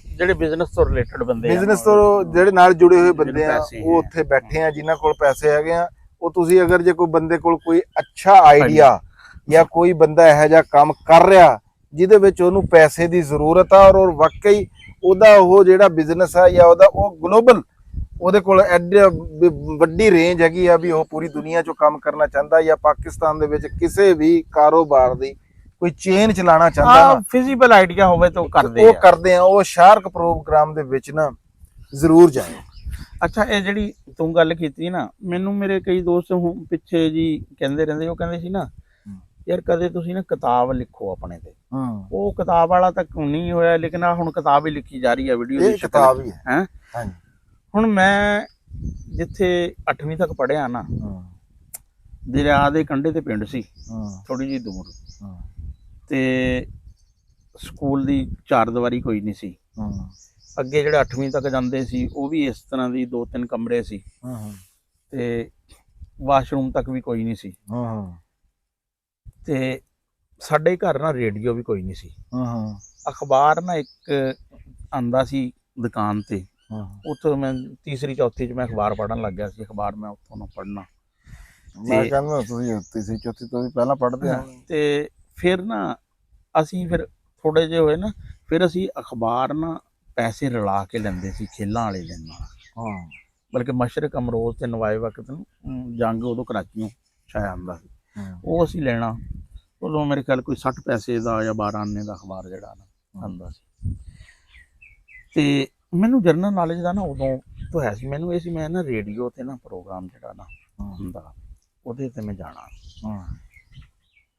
ਜਿਹੜੇ ਬਿਜ਼ਨਸ ਤੋਂ ਰਿਲੇਟਡ ਬੰਦੇ, ਬਿਜ਼ਨਸ ਤੋਂ ਜਿਹੜੇ ਨਾਲ ਜੁੜੇ ਹੋਏ ਬੰਦੇ ਆ, ਉਹ ਉੱਥੇ ਬੈਠੇ ਆ ਜਿਨ੍ਹਾਂ ਕੋਲ ਪੈਸੇ ਹੈਗੇ ਆ। ਉਹ ਤੁਸੀਂ ਅਗਰ ਜੇ ਕੋਈ ਬੰਦੇ ਕੋਲ ਕੋਈ ਅੱਛਾ ਆਈਡੀਆ ਜਾਂ ਕੋਈ ਬੰਦਾ ਇਹੋ ਜਿਹਾ ਕੰਮ ਕਰ ਰਿਹਾ ਜਿਹਦੇ ਵਿੱਚ ਉਹਨੂੰ ਪੈਸੇ ਦੀ ਜ਼ਰੂਰਤ ਆ, ਔਰ ਵਾਕਈ ਉਹਦਾ ਉਹ ਜਿਹੜਾ ਬਿਜ਼ਨਸ ਆ ਜਾਂ ਉਹਦਾ ਉਹ ਗਲੋਬਲ, ਉਹਦੇ ਕੋਲ ਐਡੀ ਵੱਡੀ ਰੇਂਜ ਹੈਗੀ ਆ ਵੀ ਉਹ ਪੂਰੀ ਦੁਨੀਆ 'ਚੋਂ ਕੰਮ ਕਰਨਾ ਚਾਹੁੰਦਾ, ਜਾਂ ਪਾਕਿਸਤਾਨ ਦੇ ਵਿੱਚ ਕਿਸੇ ਵੀ ਕਾਰੋਬਾਰ ਦੀ ਕੋਈ ਚੇਨ ਚਲਾਉਣਾ ਚਾਹੁੰਦਾ, ਫਿਜ਼ੀਬਲ ਆਈਡੀਆ ਹੋਵੇ ਤਾਂ ਕਰਦੇ ਆ। ਉਹ ਸ਼ਾਰਕ ਪ੍ਰੋਗਰਾਮ ਦੇ ਵਿੱਚ ਨਾ ਜ਼ਰੂਰ ਜਾਏ। ਅੱਛਾ, ਇਹ ਜਿਹੜੀ ਤੂੰ ਗੱਲ ਕੀਤੀ ਨਾ, ਮੈਨੂੰ ਮੇਰੇ ਕਈ ਦੋਸਤ ਪਿੱਛੇ ਜੀ ਕਹਿੰਦੇ ਰਹਿੰਦੇ, ਉਹ ਕਹਿੰਦੇ ਸੀ ਨਾ ਯਾਰ ਕਦੇ ਤੁਸੀਂ ਨਾ ਕਿਤਾਬ ਲਿਖੋ ਆਪਣੇ ਤੇ। ਉਹ ਕਿਤਾਬ ਵਾਲਾ ਤਾਂ ਨਹੀਂ ਹੋਇਆ, ਲੇਕਿਨ ਆ ਹੁਣ ਕਿਤਾਬ ਹੀ ਲਿਖੀ ਜਾ ਰਹੀ ਹੈ, ਵੀਡੀਓ ਦੀ ਕਿਤਾਬ ਹੀ ਹੈ। ਹੁਣ ਮੈਂ ਜਿੱਥੇ 8ਵੀਂ ਤੱਕ ਪੜ੍ਹਿਆ ਨਾ, ਦਰਿਆ ਦੇ ਕੰਢੇ ਤੇ ਪਿੰਡ ਸੀ, ਥੋੜੀ ਜਿਹੀ ਦੂਰ, ਤੇ ਸਕੂਲ ਦੀ 4 ਦੀਵਾਰੀ ਕੋਈ ਨਹੀਂ ਸੀ। ਅੱਗੇ ਜਿਹੜੇ 8ਵੀਂ ਤੱਕ ਜਾਂਦੇ ਸੀ ਉਹ ਵੀ ਇਸ ਤਰ੍ਹਾਂ ਦੀ 2-3 ਕਮਰੇ ਸੀ, ਤੇ ਵਾਸ਼ਰੂਮ ਤੱਕ ਵੀ ਕੋਈ ਨਹੀਂ ਸੀ। ਤੇ ਸਾਡੇ ਘਰ ਨਾ ਰੇਡੀਓ ਵੀ ਕੋਈ ਨਹੀਂ ਸੀ। ਅਖਬਾਰ ਨਾ ਇੱਕ ਆਂਦਾ ਸੀ ਦੁਕਾਨ ਤੇ, ਉੱਥੋਂ ਮੈਂ ਤੀਸਰੀ ਚੌਥੀ 'ਚ ਮੈਂ ਅਖਬਾਰ ਪੜ੍ਹਨ ਲੱਗ ਗਿਆ ਸੀ। ਅਖਬਾਰ ਮੈਂ ਉੱਥੋਂ ਨਾ ਪੜ੍ਹਨਾ, ਮੈਂ ਕਹਿੰਦਾ ਤੁਸੀਂ ਤੀਸਰੀ ਚੌਥੀ ਤੋਂ ਵੀ ਪਹਿਲਾਂ ਪੜ੍ਹਦੇ ਆ। ਤੇ ਫਿਰ ਨਾ ਅਸੀਂ ਫਿਰ ਥੋੜੇ ਜਿਹੇ ਹੋਏ ਨਾ, ਫਿਰ ਅਸੀਂ ਅਖਬਾਰ ਨਾ ਪੈਸੇ ਰਲਾ ਕੇ ਲੈਂਦੇ ਸੀ ਖੇਲਾਂ ਵਾਲੇ ਦਿਨ ਨਾਲ। ਹਾਂ, ਬਲਕਿ ਮਸ਼ਰਕ ਅਮਰੋਜ਼ ਤੇ ਨਵਾਏ ਵਕਤ ਨੂੰ ਜੰਗ ਉਦੋਂ ਕਰਾਚੀਓਂ ਛਾਇਆ ਹੁੰਦਾ ਸੀ, ਉਹ ਅਸੀਂ ਲੈਣਾ। ਉਦੋਂ ਮੇਰੇ ਖਿਆਲ ਕੋਈ 60 ਪੈਸੇ ਦਾ ਜਾਂ 12 ਆਨੇ ਦਾ ਅਖਬਾਰ ਜਿਹੜਾ ਨਾ ਆਉਂਦਾ ਸੀ। ਤੇ ਮੈਨੂੰ ਜਰਨਲ ਨੌਲੇਜ ਦਾ ਨਾ ਉਦੋਂ ਤੋਂ ਹੈ ਸੀ, ਮੈਨੂੰ ਇਹ ਸੀ ਮੈਂ ਨਾ ਰੇਡੀਓ ਤੇ ਨਾ ਪ੍ਰੋਗਰਾਮ ਜਿਹੜਾ ਨਾ ਹੁੰਦਾ ਉਹਦੇ ਤੇ ਮੈਂ ਜਾਣਾ।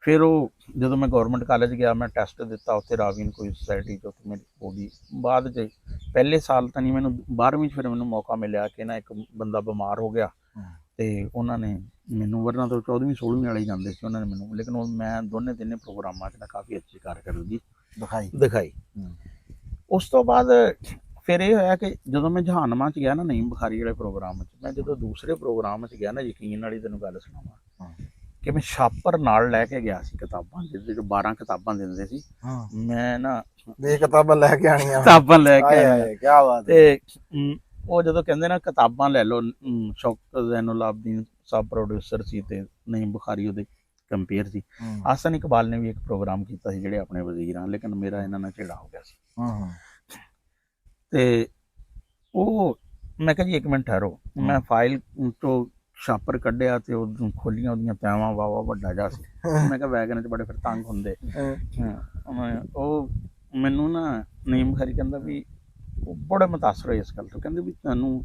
ਫਿਰ ਉਹ ਜਦੋਂ ਮੈਂ ਗੌਰਮੈਂਟ ਕਾਲਜ ਗਿਆ, ਮੈਂ ਟੈਸਟ ਦਿੱਤਾ ਉੱਥੇ ਰਾਵੀਨ ਕੋਈ ਸੁਸਾਇਟੀ 'ਚ, ਉੱਥੇ ਮੇਰੀ ਹੋ ਗਈ। ਬਾਅਦ 'ਚ ਪਹਿਲੇ ਸਾਲ ਤਾਂ ਨਹੀਂ, ਮੈਨੂੰ 12ਵੀਂ 'ਚ ਫਿਰ ਮੈਨੂੰ ਮੌਕਾ ਮਿਲਿਆ ਕਿ ਨਾ ਇੱਕ ਬੰਦਾ ਬਿਮਾਰ ਹੋ ਗਿਆ ਤੇ ਉਹਨਾਂ ਨੇ ਮੈਨੂੰ, ਵਰਨਾ ਤਾਂ 14ਵੀਂ 16ਵੀਂ ਵਾਲੇ ਜਾਂਦੇ ਸੀ, ਉਹਨਾਂ ਨੇ ਮੈਨੂੰ, ਲੇਕਿਨ ਉਹ ਮੈਂ ਦੋਨੇ ਤਿੰਨੇ ਪ੍ਰੋਗਰਾਮਾਂ 'ਚ ਨਾ ਕਾਫੀ ਅੱਛੀ ਕਾਰਗਰਦਗੀ ਦਿਖਾਈ। ਉਸ ਤੋਂ ਬਾਅਦ ਫਿਰ ਇਹ ਹੋਇਆ ਕਿ ਜਦੋਂ ਮੈਂ ਜਹਾਨਮਾਂ 'ਚ ਗਿਆ ਨਾ, ਨਈਮ ਬੁਖਾਰੀ ਵਾਲੇ ਪ੍ਰੋਗਰਾਮ 'ਚ, ਮੈਂ ਜਦੋਂ ਦੂਸਰੇ ਪ੍ਰੋਗਰਾਮ 'ਚ ਗਿਆ ਨਾ, ਯਕੀਨ ਵਾਲੀ ਤੈਨੂੰ ਗੱਲ ਸੁਣਾਵਾਂ ਕਿ ਮੈਂ ਛਾਪਰ ਨਾਲ ਲੈ ਕੇ ਗਿਆ ਸੀ ਕਿਤਾਬਾਂ, ਜਿਹਦੇ 'ਚ 12 ਕਿਤਾਬਾਂ ਦਿੰਦੇ ਸੀ। ਮੈਂ ਨਾ ਇਹ ਕਿਤਾਬਾਂ ਲੈ ਕੇ ਆਣੀਆਂ, ਕਿਤਾਬਾਂ ਲੈ ਕੇ ਆਇਆ। ਕੀ ਬਾਤ ਹੈ। ਤੇ ਉਹ ਜਦੋਂ ਕਹਿੰਦੇ ਨਾ ਕਿਤਾਬਾਂ ਲੈ ਲਓ, ਸ਼ੌਕਤ ਜ਼ੈਨੁਲ ਆਬਦੀਨ ਸਾਹਿਬ ਪ੍ਰੋਡਿਊਸਰ ਸੀ ਤੇ ਨਈਮ ਬੁਖਾਰੀ ਉਹਦੇ ਕੰਪੇਅਰ ਸੀ। ਆਸਨ ਇਕਬਾਲ ਨੇ ਵੀ ਇੱਕ ਪ੍ਰੋਗਰਾਮ ਕੀਤਾ ਸੀ ਜਿਹੜੇ ਆਪਣੇ ਵਜ਼ੀਰ ਆ, ਲੇਕਿਨ ਮੇਰਾ ਇਹਨਾਂ ਨਾਲ ਝਗੜਾ ਹੋ ਗਿਆ ਸੀ। ਤੇ ਉਹ ਮੈਂ ਕਿਹਾ ਜੀ 1 ਮਿੰਟ ਠਹਿਰੋ, ਮੈਂ ਫਾਈਲ ਤੋਂ ਛਾਪਰ ਕੱਢਿਆ ਤੇ ਉਹ ਖੋਲੀਆਂ, ਉਹਦੀਆਂ ਪਿਆਵਾਂ ਵਾਵਾ ਵੱਡਾ ਜਿਹਾ ਸੀ। ਮੈਂ ਕਿਹਾ ਵੈਗਨ 'ਚ ਬੜੇ ਫਿਰ ਤੰਗ ਹੁੰਦੇ। ਉਹ ਮੈਨੂੰ ਨਾ ਨਈਮ ਬੁਖਾਰੀ ਕਹਿੰਦਾ ਵੀ, ਉਹ ਬੜੇ ਮੁਤਾਸਰ ਹੋਏ ਇਸ ਗੱਲ ਤੋਂ, ਕਹਿੰਦੇ ਵੀ ਤੁਹਾਨੂੰ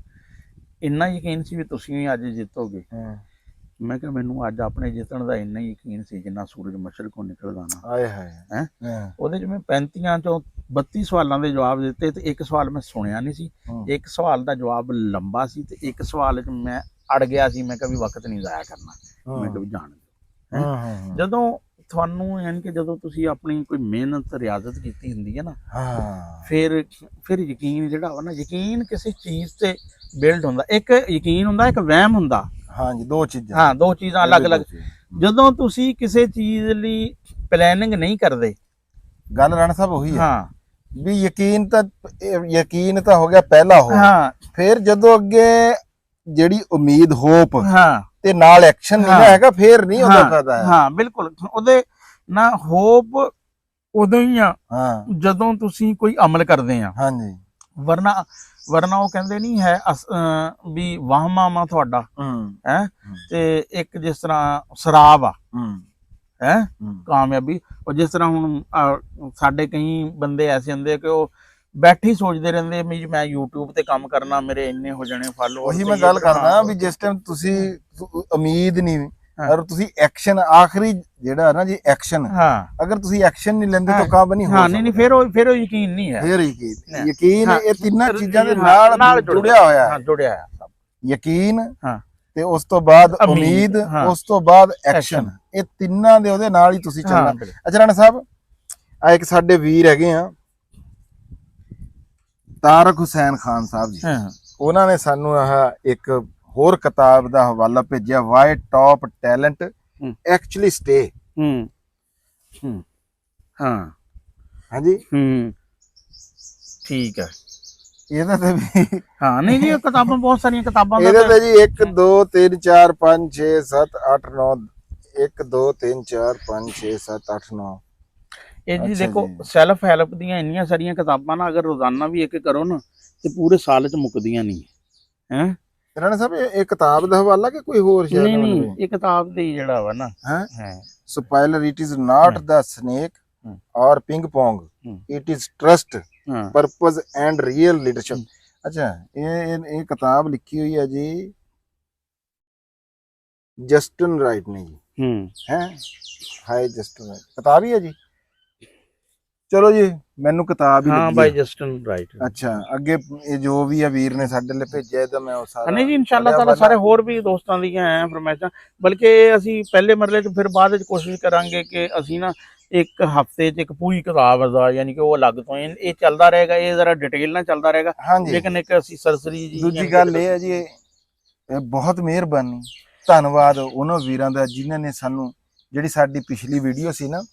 ਇੰਨਾ ਯਕੀਨ ਸੀ ਵੀ ਤੁਸੀਂ ਵੀ ਅੱਜ ਜਿੱਤੋਗੇ। ਮੈਂ ਕਿਹਾ ਮੈਨੂੰ ਅੱਜ ਆਪਣੇ ਜਿੱਤਣ ਦਾ ਇੰਨਾ ਹੀ ਯਕੀਨ ਸੀ ਜਿੰਨਾ ਸੂਰਜ ਮਸ਼ਰਕੋਂ ਨਿਕਲਦਾ ਨਾ। ਉਹਦੇ 'ਚ ਮੈਂ 35 ਚੋਂ 32 ਸਵਾਲਾਂ ਦੇ ਜਵਾਬ ਦਿੱਤੇ ਤੇ ਇੱਕ ਸਵਾਲ ਮੈਂ ਸੁਣਿਆ ਨਹੀਂ ਸੀ, ਇੱਕ ਸਵਾਲ ਦਾ ਜਵਾਬ ਲੰਬਾ ਸੀ ਤੇ ਇੱਕ ਸਵਾਲ 'ਚ ਮੈਂ ਅੜ ਗਿਆ ਸੀ। ਮੈਂ ਕਿਹਾ ਵੀ ਵਕਤ ਨਹੀਂ ਜ਼ਾਇਆ ਕਰਨਾ, ਮੈਂ ਕਿਹਾ ਵੀ ਜਾਣ ਦਿਓ। ਜਦੋਂ ਤੁਹਾਨੂੰ ਯਾਨੀ ਕਿ ਜਦੋਂ ਤੁਸੀਂ ਆਪਣੀ ਕੋਈ ਮਿਹਨਤ ਰਿਆਜ਼ਤ ਕੀਤੀ ਹੁੰਦੀ ਹੈ ਨਾ, ਫਿਰ ਯਕੀਨ ਜਿਹੜਾ ਵਾ ਨਾ, ਯਕੀਨ ਕਿਸੇ ਚੀਜ਼ ਤੇ ਬਿਲਡ ਹੁੰਦਾ। ਇੱਕ ਯਕੀਨ ਹੁੰਦਾ, ਇੱਕ ਵਹਿਮ ਹੁੰਦਾ। ਹਾਂਜੀ, ਦੋ ਚੀਜ਼ਾਂ। ਹਾਂ, ਦੋ ਚੀਜ਼ਾਂ ਅਲੱਗ-ਅਲੱਗ। ਜਦੋਂ ਤੁਸੀਂ ਕਿਸੇ ਚੀਜ਼ ਲਈ ਪਲੈਨਿੰਗ ਨਹੀਂ ਕਰਦੇ, ਗੱਲ ਰਾਣਾ ਸਾਹਿਬ ਉਹੀ ਹੈ। ਹਾਂ ਵੀ ਯਕੀਨ ਤਾਂ ਹੋ ਗਿਆ ਪਹਿਲਾ ਹੋ। ਫਿਰ ਜਦੋਂ ਅੱਗੇ ਜਿਹੜੀ ਉਮੀਦ, ਹੋਪ ਤੇ ਨਾਲ ਐਕਸ਼ਨ ਨਹੀਂ ਹੈਗਾ, ਫਿਰ ਨਹੀਂ ਉਹਦਾ ਫਾਇਦਾ ਹੈ। ਹਾਂ ਬਿਲਕੁਲ, ਉਹਦੇ ਨਾ ਹੋਪ ਉਦੋਂ ਹੀ ਆ ਜਦੋਂ ਤੁਸੀਂ ਕੋਈ ਅਮਲ ਕਰਦੇ ਆ। ਹਾਂਜੀ, ਵਰਨਾ ਉਹ ਕਹਿੰਦੇ ਨਹੀਂ ਹੈ ਵੀ ਵਾਹਮਾਂ ਤੁਹਾਡਾ ਹੈ ਤੇ ਇੱਕ ਜਿਸ ਤਰ੍ਹਾਂ ਸ਼ਰਾਬ ਆ ਹੈ ਕਾਮਯਾਬੀ। ਉਹ ਜਿਸ ਤਰ੍ਹਾਂ ਹੁਣ ਸਾਡੇ ਕਈ ਬੰਦੇ ਐਸੇ ਹੁੰਦੇ ਕਿ ਉਹ ਬੈਠੇ ਸੋਚਦੇ ਰਹਿੰਦੇ ਵੀ ਮੈਂ YouTube ਤੇ ਕੰਮ ਕਰਨਾ, ਮੇਰੇ ਇੰਨੇ ਹੋ ਜਾਣੇ ਫਾਲੋਅਰ। ਉਹੀ ਮੈਂ ਗੱਲ ਕਰਦਾ ਵੀ ਜਿਸ ਟਾਈਮ ਤੁਸੀਂ ਉਮੀਦ ਨਹੀਂ ਔਰ ਤੁਸੀਂ ਐਕਸ਼ਨ, ਆਖਰੀ ਜਿਹੜਾ ਨਾ ਜੀ ਐਕਸ਼ਨ, ਅਗਰ ਤੁਸੀਂ ਐਕਸ਼ਨ ਨਹੀਂ ਲੈਂਦੇ ਤਾਂ ਕੰਮ ਨਹੀਂ ਹੋ ਸਕਦਾ। ਨਹੀਂ, ਫਿਰ ਉਹ ਯਕੀਨ ਨਹੀਂ ਹੈ। ਫਿਰ ਯਕੀਨ ਇਹ ਤਿੰਨਾਂ ਚੀਜ਼ਾਂ ਦੇ ਨਾਲ ਜੁੜਿਆ ਹੋਇਆ ਹੈ। ਯਕੀਨ ਤੇ ਉਸ ਤੋਂ ਬਾਅਦ ਉਮੀਦ, ਉਸ ਤੋਂ ਬਾਅਦ ਐਕਸ਼ਨ, ਇਹ ਤਿੰਨਾਂ ਦੇ ਉਹਦੇ ਨਾਲ ਹੀ ਤੁਸੀਂ ਚੱਲਣਾ। ਅੱਛਾ ਰਾਣਾ ਸਾਹਿਬ, ਆ ਇੱਕ ਸਾਡੇ ਵੀਰ ਹੈਗੇ ਆ ਤਾਰਕ ਹੁਸੈਨ ਖਾਨ ਸਾਹਿਬ ਜੀ, ਉਹਨਾਂ ਨੇ ਸਾਨੂੰ ਆਹ ਇੱਕ ਹੋਰ ਕਿਤਾਬ ਦਾ ਹਵਾਲਾ ਭੇਜਿਆ, why top talent actually stay. ਹਾਂਜੀ ਠੀਕ ਹੈ। ਇਹਦੇ ਤੇ ਵੀ ਨਹੀਂ ਜੀ, ਕਿਤਾਬਾਂ ਬਹੁਤ ਸਾਰੀਆਂ ਕਿਤਾਬਾਂ ਇਹਦੇ ਤੇ ਜੀ 1 2 3 4 5 6 7 8 9 1 2 3 4 5 6 7 8 9। ਇਹ ਜੀ ਦੇਖੋ, ਸੈਲਫ ਹੈਲਪ ਦੀਆਂ ਇੰਨੀਆਂ ਸਾਰੀਆਂ ਕਿਤਾਬਾਂ ਨਾ, ਅਗਰ ਰੋਜ਼ਾਨਾ ਵੀ ਇੱਕ ਕਰੋ ਨਾ ਤੇ ਪੂਰੇ ਸਾਲ 'ਚ ਮੁੱਕਦੀਆਂ ਨਹੀਂ ਹੈ। ਰਾਣਾ ਸਾਹਿਬ, ਇਹ ਕਿਤਾਬ ਦਾ ਹਵਾਲਾ ਕਿ ਕੋਈ ਹੋਰ ਸ਼ਾਇਦ? ਨਹੀਂ, ਇਹ ਕਿਤਾਬ ਦੇ ਜਿਹੜਾ ਵਾ ਨਾ spoiler, it is not the snake or ping pong, it is trust, purpose and real leadership. ਅੱਛਾ, ਇਹ ਕਿਤਾਬ ਲਿਖੀ ਹੋਈ ਹੈ ਜੀ ਜਸਟਨ ਰਾਈਟ ਨੇ ਜੀ। ਹਾਈ ਜਸਟਨ ਰਾਈਟ ਕਿਤਾਬ ਹੀ ਹੈ ਜੀ। ਚਲੋ ਜੀ, ਮੈਨੂੰ ਕਿਤਾਬ ਹੀ ਲੱਗੀ ਬਾਈ ਜਸਟਨ ਰਾਈਟ। ਅੱਛਾ, ਅੱਗੇ ਇਹ ਜੋ ਵੀ ਆ ਵੀਰ ਨੇ ਸਾਡੇ ਲਈ ਭੇਜਿਆ ਤਾਂ ਮੈਂ ਉਹ ਸਾਰਾ ਨਹੀਂ ਜੀ, ਇਨਸ਼ਾਅੱਲਾ ਤਾਲਾ ਸਾਰੇ ਹੋਰ ਵੀ ਦੋਸਤਾਂ ਦੀਆਂ ਐ ਫਰਮਾਇਸ਼ਾਂ, ਬਲਕਿ ਅਸੀਂ ਪਹਿਲੇ ਮਰਲੇ 'ਚ ਫਿਰ ਬਾਅਦ 'ਚ ਕੋਸ਼ਿਸ਼ ਕਰਾਂਗੇ ਕਿ ਅਸੀਂ ਨਾ ਇੱਕ ਹਫਤੇ 'ਚ ਇੱਕ ਪੂਰੀ ਕਿਤਾਬ ਦਾ, ਯਾਨੀ ਕਿ ਉਹ ਅਲੱਗ ਤੋਂ ਇਹ ਚੱਲਦਾ ਰਹੇਗਾ, ਇਹ ਜ਼ਰਾ ਡਿਟੇਲ ਨਾਲ ਚੱਲਦਾ ਰਹੇਗਾ। ਲੇਕਿਨ ਇੱਕ ਅਸੀਂ ਸਰਸਰੀ ਜੀ। ਦੂਜੀ ਗੱਲ ਇਹ ਹੈ ਜੀ, ਇਹ ਬਹੁਤ ਮਿਹਰਬਾਨੀ, ਧੰਨਵਾਦ ਉਹਨਾਂ ਵੀਰਾਂ ਦਾ ਜਿਨ੍ਹਾਂ ਨੇ ਸਾਨੂੰ, ਜਿਹੜੀ ਸਾਡੀ ਪਿਛਲੀ ਵੀਡੀਓ ਸੀ ਨਾ,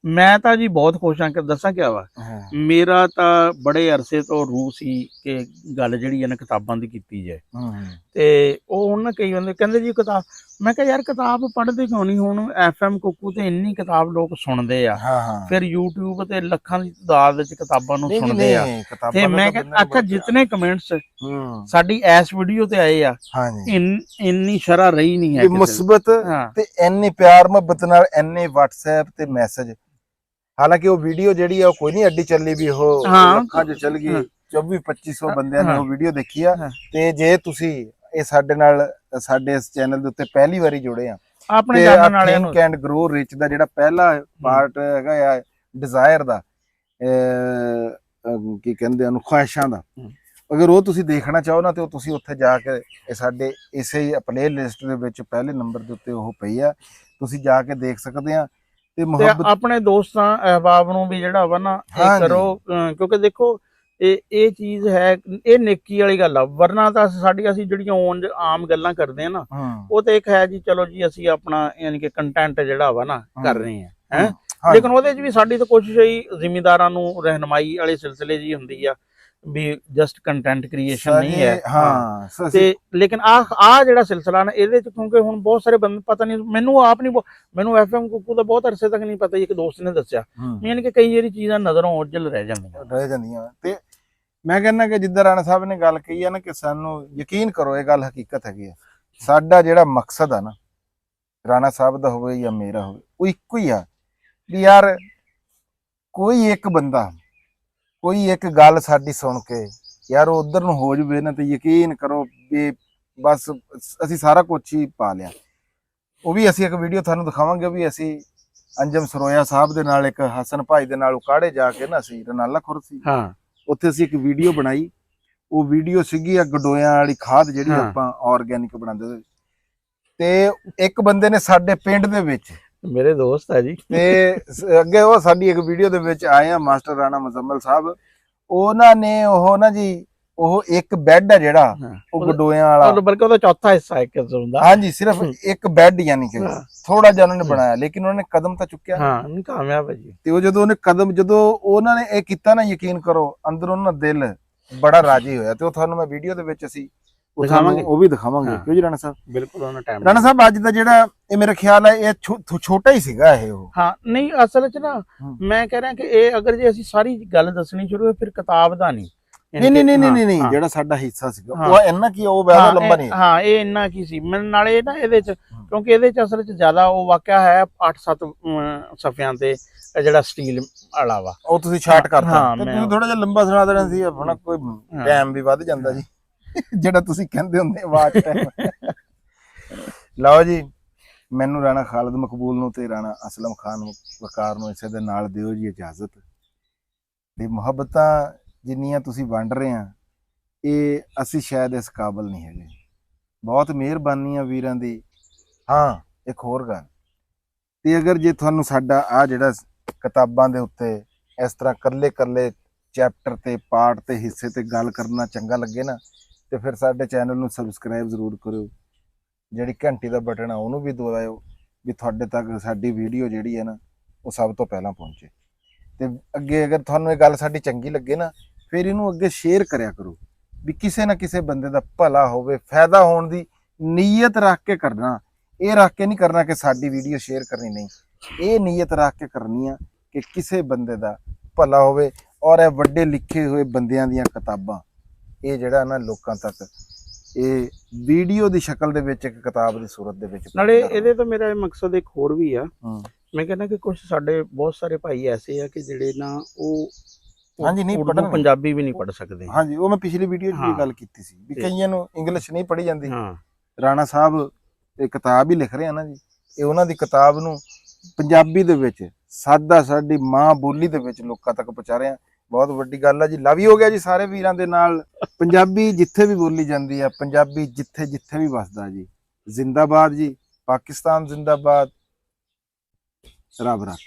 ਮੈਂ ਤਾਂ ਜੀ ਬਹੁਤ ਖੁਸ਼ ਹਾਂ। ਕਿ ਦੱਸਾਂ ਕਿਆ ਵਾ, ਮੇਰਾ ਤਾਂ ਬੜੇ ਅਰਸੇ ਤੋਂ ਰੂਹ ਸੀ ਕਿ ਗੱਲ ਜਿਹੜੀ ਹੈ ਨਾ ਕਿਤਾਬਾਂ ਦੀ ਕੀਤੀ ਜਾਏ। ਤੇ ਉਹ ਹੁਣ ਨਾ ਕਈ ਬੰਦੇ ਕਹਿੰਦੇ ਜੀ ਕਿਤਾਬ, ਮੈਂ ਕਿਹਾ ਯਾਰ ਕਿਤਾਬ ਪੜ੍ਹਦੇ ਕਿਉਂ ਨਹੀਂ? ਹੁਣ FM ਕੁੱਕੂ ਤੇ ਇੰਨੀ ਕਿਤਾਬ ਲੋਕ ਸੁਣਦੇ ਆ, ਫਿਰ YouTube ਤੇ ਲੱਖਾਂ ਦੀ ਤਾਦਾਦ ਵਿੱਚ ਕਿਤਾਬਾਂ ਨੂੰ ਸੁਣਦੇ ਆ। ਤੇ ਮੈਂ ਕਿਹਾ ਅੱਛਾ ਜਿਤਨੇ ਕਮੈਂਟਸ ਸਾਡੀ ਇਸ ਵੀਡੀਓ ਤੇ ਆਏ ਆ, ਇੰਨੀ ਸ਼ਰ੍ਹਾ ਰਹੀ ਨਹੀਂ ਹੈ ਮੁਸਬਤ ਤੇ ਇੰਨੇ ਪਿਆਰ ਮੁਹੱਬਤ ਨਾਲ ਇੰਨੇ WhatsApp ਤੇ ਮੈਸੇਜ। ਹਾਲਾਂਕਿ ਉਹ ਵੀਡੀਓ ਜਿਹੜੀ ਆ ਉਹ ਕੋਈ ਨਹੀਂ ਅੱਡੀ ਚੱਲੀ ਵੀ ਉਹ ਲੱਖਾਂ 'ਚ ਚੱਲ ਗਈ, 2400-2500 ਬੰਦਿਆਂ ਨੇ ਉਹ ਵੀਡੀਓ ਦੇਖੀ ਆ। ਤੇ ਜੇ ਤੁਸੀਂ ਇਹ ਸਾਡੇ ਨਾਲ ਸਾਡੇ ਇਸ ਚੈਨਲ ਦੇ ਉੱਤੇ ਪਹਿਲੀ ਵਾਰੀ ਜੁੜੇ ਆ, ਆਪਣੇ ਜਾਣਨ ਵਾਲਿਆਂ ਨੂੰ ਥਿੰਕ ਐਂਡ ਗਰੋ ਰਿਚ ਦਾ ਜਿਹੜਾ ਪਹਿਲਾ ਪਾਰਟ ਹੈਗਾ ਆ ਡਿਜ਼ਾਇਰ ਦਾ, ਕੀ ਕਹਿੰਦੇ ਉਹਨੂੰ, ਖੁਆਇਸ਼ਾਂ ਦਾ, ਅਗਰ ਉਹ ਤੁਸੀਂ ਦੇਖਣਾ ਚਾਹੋ ਨਾ ਤੇ ਉਹ ਤੁਸੀਂ ਉੱਥੇ ਜਾ ਕੇ ਸਾਡੇ ਇਸੇ ਪਲੇ ਲਿਸਟ ਦੇ ਵਿੱਚ ਪਹਿਲੇ ਨੰਬਰ ਦੇ ਉੱਤੇ ਉਹ ਪਈ ਆ, ਤੁਸੀਂ ਜਾ ਕੇ ਦੇਖ ਸਕਦੇ ਆ। ਤੇ ਮੁਹੱਬਤ ਆਪਣੇ ਦੋਸਤਾਂ ਅਹਿਬਾਬ ਨੂੰ ਵੀ ਜਿਹੜਾ ਵਾ ਨਾ ਇਹ ਕਰੋ, ਕਿਉਂਕਿ ਦੇਖੋ ਇਹ ਚੀਜ਼ ਹੈ, ਇਹ ਨੇਕੀ ਵਾਲੀ ਗੱਲ ਆ। ਵਰਨਾ ਤਾਂ ਅਸੀਂ ਜਿਹੜੀਆਂ ਆਮ ਗੱਲਾਂ ਕਰਦੇ ਆ ਨਾ, ਉਹ ਤੇ ਇੱਕ ਹੈ ਜੀ ਚਲੋ ਜੀ ਅਸੀਂ ਆਪਣਾ ਯਾਨੀ ਕਿ ਕੰਟੈਂਟ ਜਿਹੜਾ ਵਾ ਨਾ ਕਰ ਰਹੇ ਆ ਹੈ, ਲੇਕਿਨ ਉਹਦੇ 'ਚ ਵੀ ਸਾਡੀ ਤਾਂ ਕੋਸ਼ਿਸ਼ ਹੀ ਜ਼ਿਮੀਂਦਾਰਾਂ ਨੂੰ ਰਹਿਨਮਾਈ ਵਾਲੇ ਸਿਲਸਿਲੇ ਜੀ ਹੁੰਦੀ ਆ ਵੀ ਜਸਟ ਕੰਟੈਂਟ ਕ੍ਰੀਏਸ਼ਨ ਨਹੀਂ ਹੈ। ਤੇ ਲੇਕਿਨ ਆ ਜਿਹੜਾ ਸਿਲਸਿਲਾ ਨਾ ਇਹਦੇ ਚ, ਕਿਉਂਕਿ ਹੁਣ ਬਹੁਤ ਸਾਰੇ ਬੰਦੇ ਪਤਾ ਨਹੀਂ, ਮੈਨੂੰ ਆਪ ਨਹੀਂ, ਮੈਨੂੰ FM ਕੁੱਕੂ ਦਾ ਬਹੁਤ ਅਰਸੇ ਤੱਕ ਨਹੀਂ ਪਤਾ, ਇੱਕ ਦੋਸਤ ਨੇ ਦੱਸਿਆ, ਯਾਨੀ ਕਿ ਕਈ ਜਿਹੜੀ ਚੀਜ਼ਾਂ ਨਜ਼ਰੋਂ ਓਝਲ ਰਹਿ ਜਾਂਦੀਆਂ। ਤੇ ਮੈਂ ਕਹਿੰਦਾ ਕਿ ਜਿੱਦਾਂ ਰਾਣਾ ਸਾਹਿਬ ਨੇ ਗੱਲ ਕਹੀ ਆ ਨਾ, ਕਿ ਸਾਨੂੰ ਯਕੀਨ ਕਰੋ ਇਹ ਗੱਲ ਹਕੀਕਤ ਹੈਗੀ ਆ। ਸਾਡਾ ਜਿਹੜਾ ਮਕਸਦ ਆ ਨਾ, ਰਾਣਾ ਸਾਹਿਬ ਦਾ ਹੋਵੇ ਜਾਂ ਮੇਰਾ ਹੋਵੇ, ਉਹ ਇੱਕੋ ਹੀ ਆ ਵੀ ਯਾਰ ਕੋਈ ਇੱਕ ਬੰਦਾ, ਕੋਈ ਇੱਕ ਗੱਲ ਸਾਡੀ ਸੁਣ ਕੇ ਯਾਰ ਉਹ ਉਧਰ ਨੂੰ ਹੋ ਜਾਵੇ ਨਾ, ਤੇ ਯਕੀਨ ਕਰੋ ਵੀ ਬਸ ਅਸੀਂ ਸਾਰਾ ਕੁਝ ਹੀ ਪਾ ਲਿਆ। ਉਹ ਵੀ ਅਸੀਂ ਇੱਕ ਵੀਡੀਓ ਤੁਹਾਨੂੰ ਦਿਖਾਵਾਂਗੇ, ਵੀ ਅਸੀਂ ਅੰਜਮ ਸਰੋਇਆ ਸਾਹਿਬ ਦੇ ਨਾਲ, ਇੱਕ ਹਸਨ ਭਾਈ ਦੇ ਨਾਲ ਉਕਾੜੇ ਜਾ ਕੇ ਨਾ, ਅਸੀਂ ਰਨਾਲਾ ਖੁਰ ਸੀ, ਉੱਥੇ ਅਸੀਂ ਇੱਕ ਵੀਡੀਓ ਬਣਾਈ। ਉਹ ਵੀਡੀਓ ਸੀਗੀ ਆ ਗਡੋਇਆਂ ਵਾਲੀ ਖਾਦ ਜਿਹੜੀ ਆਪਾਂ ਆਰਗੈਨਿਕ ਬਣਾਉਂਦੇ, ਤੇ ਇੱਕ ਬੰਦੇ ਨੇ ਸਾਡੇ ਪਿੰਡ ਦੇ ਵਿੱਚ, ਮੇਰੇ ਦੋਸਤ ਹੈ ਜੀ, ਤੇ ਅੱਗੇ ਉਹ ਸਾਡੀ ਇੱਕ ਵੀਡੀਓ ਦੇ ਵਿੱਚ ਆਏ ਆ ਮਾਸਟਰ ਰਾਣਾ ਮੁਜ਼ੰਮਲ ਸਾਹਿਬ, ਉਹਨਾਂ ਨੇ ਉਹ ਨਾ ਜੀ, ਉਹ ਇੱਕ ਬੈੱਡ ਆ ਜਿਹੜਾ ਉਹ ਗਡੋਇਆਂ ਵਾਲਾ, ਬਲਕਿ ਉਹਦਾ ਚੌਥਾ ਹਿੱਸਾ ਇੱਕ ਹੁੰਦਾ, ਹਾਂਜੀ ਸਿਰਫ ਇੱਕ ਬੈੱਡ, ਯਾਨੀ ਕਿ ਥੋੜਾ ਜਿਹਾ ਉਹਨਾਂ ਨੇ ਬਣਾਇਆ, ਲੇਕਿਨ ਉਹਨਾਂ ਨੇ ਕਦਮ ਤਾਂ ਚੁੱਕਿਆ, ਕਾਮਯਾਬ ਹੈ ਜੀ। ਤੇ ਉਹ ਜਦੋਂ ਉਹਨਾਂ ਨੇ ਇਹ ਕੀਤਾ ਨਾ, ਯਕੀਨ ਕਰੋ ਅੰਦਰ ਉਹਨਾਂ ਦਾ ਦਿਲ ਬੜਾ ਰਾਜੀ ਹੋਇਆ। ਤੇ ਉਹ ਤੁਹਾਨੂੰ ਮੈਂ ਵੀਡੀਓ ਦੇ ਵਿੱਚ ਅਸੀਂ ਦਿਖਾਵਾਂਗੇ, ਉਹ ਵੀ ਦਿਖਾਵਾਂਗੇ। ਕਿਉਂ ਜੀ ਰਾਣਾ ਸਾਹਿਬ? ਬਿਲਕੁਲ ਉਹਨਾਂ ਟਾਈਮ ਰਾਣਾ ਸਾਹਿਬ ਅੱਜ ਦਾ ਜਿਹੜਾ ਇਹ ਮੇਰਾ ਖਿਆਲ ਹੈ ਇਹ ਛੋਟਾ ਹੀ ਸੀਗਾ ਇਹ, ਉਹ ਨਹੀਂ ਅਸਲ 'ਚ ਨਾ ਮੈਂ ਕਹਿ ਰਿਹਾ ਕਿ ਇਹ ਅਗਰ ਜੇ ਅਸੀਂ ਸਾਰੀ ਗੱਲ ਦੱਸਣੀ ਸ਼ੁਰੂ ਹੋਏ, ਫਿਰ ਕਿਤਾਬ ਦਾ ਨਹੀਂ, ਨਹੀਂ ਜਿਹੜਾ ਸਾਡਾ ਹਿੱਸਾ ਸੀਗਾ ਉਹ ਇੰਨਾ ਕੀ, ਉਹ ਜ਼ਿਆਦਾ ਲੰਬਾ ਨਹੀਂ, ਇਹ ਇੰਨਾ ਕੀ ਸੀ। ਨਾਲੇ ਨਾ ਇਹਦੇ 'ਚ, ਕਿਉਂਕਿ ਇਹਦੇ 'ਚ ਅਸਲ 'ਚ ਜ਼ਿਆਦਾ ਉਹ ਵਾਕਿਆ ਹੈ 8-7 ਸਫ਼ਿਆਂ ਤੇ ਜਿਹੜਾ ਸਟੀਲ ਵਾਲਾ ਵਾ, ਉਹ ਤੁਸੀਂ ਸ਼ਾਰਟ ਕਰਤਾ, ਤੇ ਤੁਸੀਂ ਥੋੜਾ ਜਿਹਾ ਲੰਬਾ ਸੁਣਾ ਦੇਣਾ ਸੀ ਆਪਣਾ, ਕੋਈ ਟਾਈਮ ਵੀ ਵੱਧ ਜਾਂਦਾ ਜੀ, ਜਿਹੜਾ ਤੁਸੀਂ ਕਹਿੰਦੇ ਹੁੰਦੇ ਆਵਾਜ਼ ਟਾਈਮ। ਲਓ ਜੀ, ਮੈਨੂੰ ਰਾਣਾ ਖਾਲਦ ਮਕਬੂਲ ਨੂੰ ਤੇ ਰਾਣਾ ਅਸਲਮ ਖਾਨ ਵਕਾਰ ਨੂੰ ਇਸੇ ਦੇ ਨਾਲ ਦਿਓ ਜੀ ਇਜਾਜ਼ਤ। ਤੇ ਮੁਹੱਬਤਾਂ ਜਿੰਨੀਆਂ ਤੁਸੀਂ ਵੰਡ ਰਹੇ ਆ, ਇਹ ਅਸੀਂ ਸ਼ਾਇਦ ਇਸ ਕਾਬਲ ਨਹੀਂ ਹੈਗੇ। ਬਹੁਤ ਮਿਹਰਬਾਨੀ ਆ ਵੀਰਾਂ ਦੀ। ਹਾਂ, ਇੱਕ ਹੋਰ ਗੱਲ, ਤੇ ਅਗਰ ਜੇ ਤੁਹਾਨੂੰ ਸਾਡਾ ਆ ਜਿਹੜਾ ਕਿਤਾਬਾਂ ਦੇ ਉੱਤੇ ਇਸ ਤਰ੍ਹਾਂ ਕੱਲੇ ਚੈਪਟਰ ਤੇ ਪਾਰਟ ਤੇ ਹਿੱਸੇ ਤੇ ਗੱਲ ਕਰਨਾ ਚੰਗਾ ਲੱਗੇ ਨਾ, ਤੇ ਫਿਰ ਸਾਡੇ ਚੈਨਲ ਨੂੰ ਸਬਸਕ੍ਰਾਈਬ ਜ਼ਰੂਰ ਕਰਿਓ, ਜਿਹੜੀ ਘੰਟੀ ਦਾ ਬਟਨ ਆ ਉਹਨੂੰ ਵੀ ਦਬਾਇਓ, ਵੀ ਤੁਹਾਡੇ ਤੱਕ ਸਾਡੀ ਵੀਡੀਓ ਜਿਹੜੀ ਹੈ ਨਾ ਉਹ ਸਭ ਤੋਂ ਪਹਿਲਾਂ ਪਹੁੰਚੇ। ਤੇ ਅੱਗੇ ਅਗਰ ਤੁਹਾਨੂੰ ਇਹ ਗੱਲ ਸਾਡੀ ਚੰਗੀ ਲੱਗੇ ਨਾ, ਫਿਰ ਇਹਨੂੰ ਅੱਗੇ ਸ਼ੇਅਰ ਕਰਿਆ ਕਰੋ, ਵੀ ਕਿਸੇ ਨਾ ਕਿਸੇ ਬੰਦੇ ਦਾ ਭਲਾ ਹੋਵੇ, ਫਾਇਦਾ ਹੋਣ ਦੀ ਨੀਅਤ ਰੱਖ ਕੇ ਕਰਨਾ। ਇਹ ਰੱਖ ਕੇ ਨਹੀਂ ਕਰਨਾ ਕਿ ਸਾਡੀ ਵੀਡੀਓ ਸ਼ੇਅਰ ਕਰਨੀ, ਨਹੀਂ, ਇਹ ਨੀਅਤ ਰੱਖ ਕੇ ਕਰਨੀ ਆ ਕਿ ਕਿਸੇ ਬੰਦੇ ਦਾ ਭਲਾ ਹੋਵੇ। ਔਰ ਇਹ ਵੱਡੇ ਲਿਖੇ ਹੋਏ ਬੰਦਿਆਂ ਦੀਆਂ ਕਿਤਾਬਾਂ, ਇਹ ਜਿਹੜਾ ਨਾ ਲੋਕਾਂ ਤੱਕ ਇਹ ਵੀਡੀਓ ਦੀ ਸ਼ਕਲ ਦੇ ਵਿੱਚ, ਇੱਕ ਕਿਤਾਬ ਦੀ ਸੂਰਤ ਦੇ ਵਿੱਚ। ਨਾਲੇ ਇਹਦੇ ਤੋਂ ਮੇਰਾ ਇਹ ਮਕਸਦ ਇੱਕ ਹੋਰ ਵੀ ਆ, ਮੈਂ ਕਹਿੰਦਾ ਕਿ ਕੁਝ ਸਾਡੇ ਬਹੁਤ ਸਾਰੇ ਭਾਈ ਐਸੇ ਆ ਕਿ ਜਿਹੜੇ ਨਾ ਉਹ ਨਹੀਂ ਪੜ੍ਹਨ, ਪੰਜਾਬੀ ਵੀ ਨਹੀਂ ਪੜ੍ਹ ਸਕਦੇ। ਹਾਂਜੀ, ਉਹ ਮੈਂ ਪਿਛਲੀ ਵੀਡੀਓ 'ਚ ਵੀ ਗੱਲ ਕੀਤੀ ਸੀ ਵੀ ਕਈਆਂ ਨੂੰ ਇੰਗਲਿਸ਼ ਨਹੀਂ ਪੜ੍ਹੀ ਜਾਂਦੀ। ਰਾਣਾ ਸਾਹਿਬ ਇਹ ਕਿਤਾਬ ਹੀ ਲਿਖ ਰਹੇ ਆ ਨਾ ਜੀ, ਇਹ ਉਹਨਾਂ ਦੀ ਕਿਤਾਬ ਨੂੰ ਪੰਜਾਬੀ ਦੇ ਵਿੱਚ ਸਾਡੀ ਮਾਂ ਬੋਲੀ ਦੇ ਵਿੱਚ ਲੋਕਾਂ ਤੱਕ ਪਹੁੰਚਾ ਰਹੇ ਆ। ਬਹੁਤ ਵੱਡੀ ਗੱਲ ਆ ਜੀ। ਲਵ ਯੂ ਹੋ ਗਿਆ ਜੀ ਸਾਰੇ ਵੀਰਾਂ ਦੇ ਨਾਲ। ਪੰਜਾਬੀ ਜਿੱਥੇ ਵੀ ਬੋਲੀ ਜਾਂਦੀ ਆ, ਪੰਜਾਬੀ ਜਿੱਥੇ ਵੀ ਵਸਦਾ ਜੀ। ਜ਼ਿੰਦਾਬਾਦ ਜੀ, ਪਾਕਿਸਤਾਨ ਜ਼ਿੰਦਾਬਾਦ, ਰੱਬ ਰੱਖ।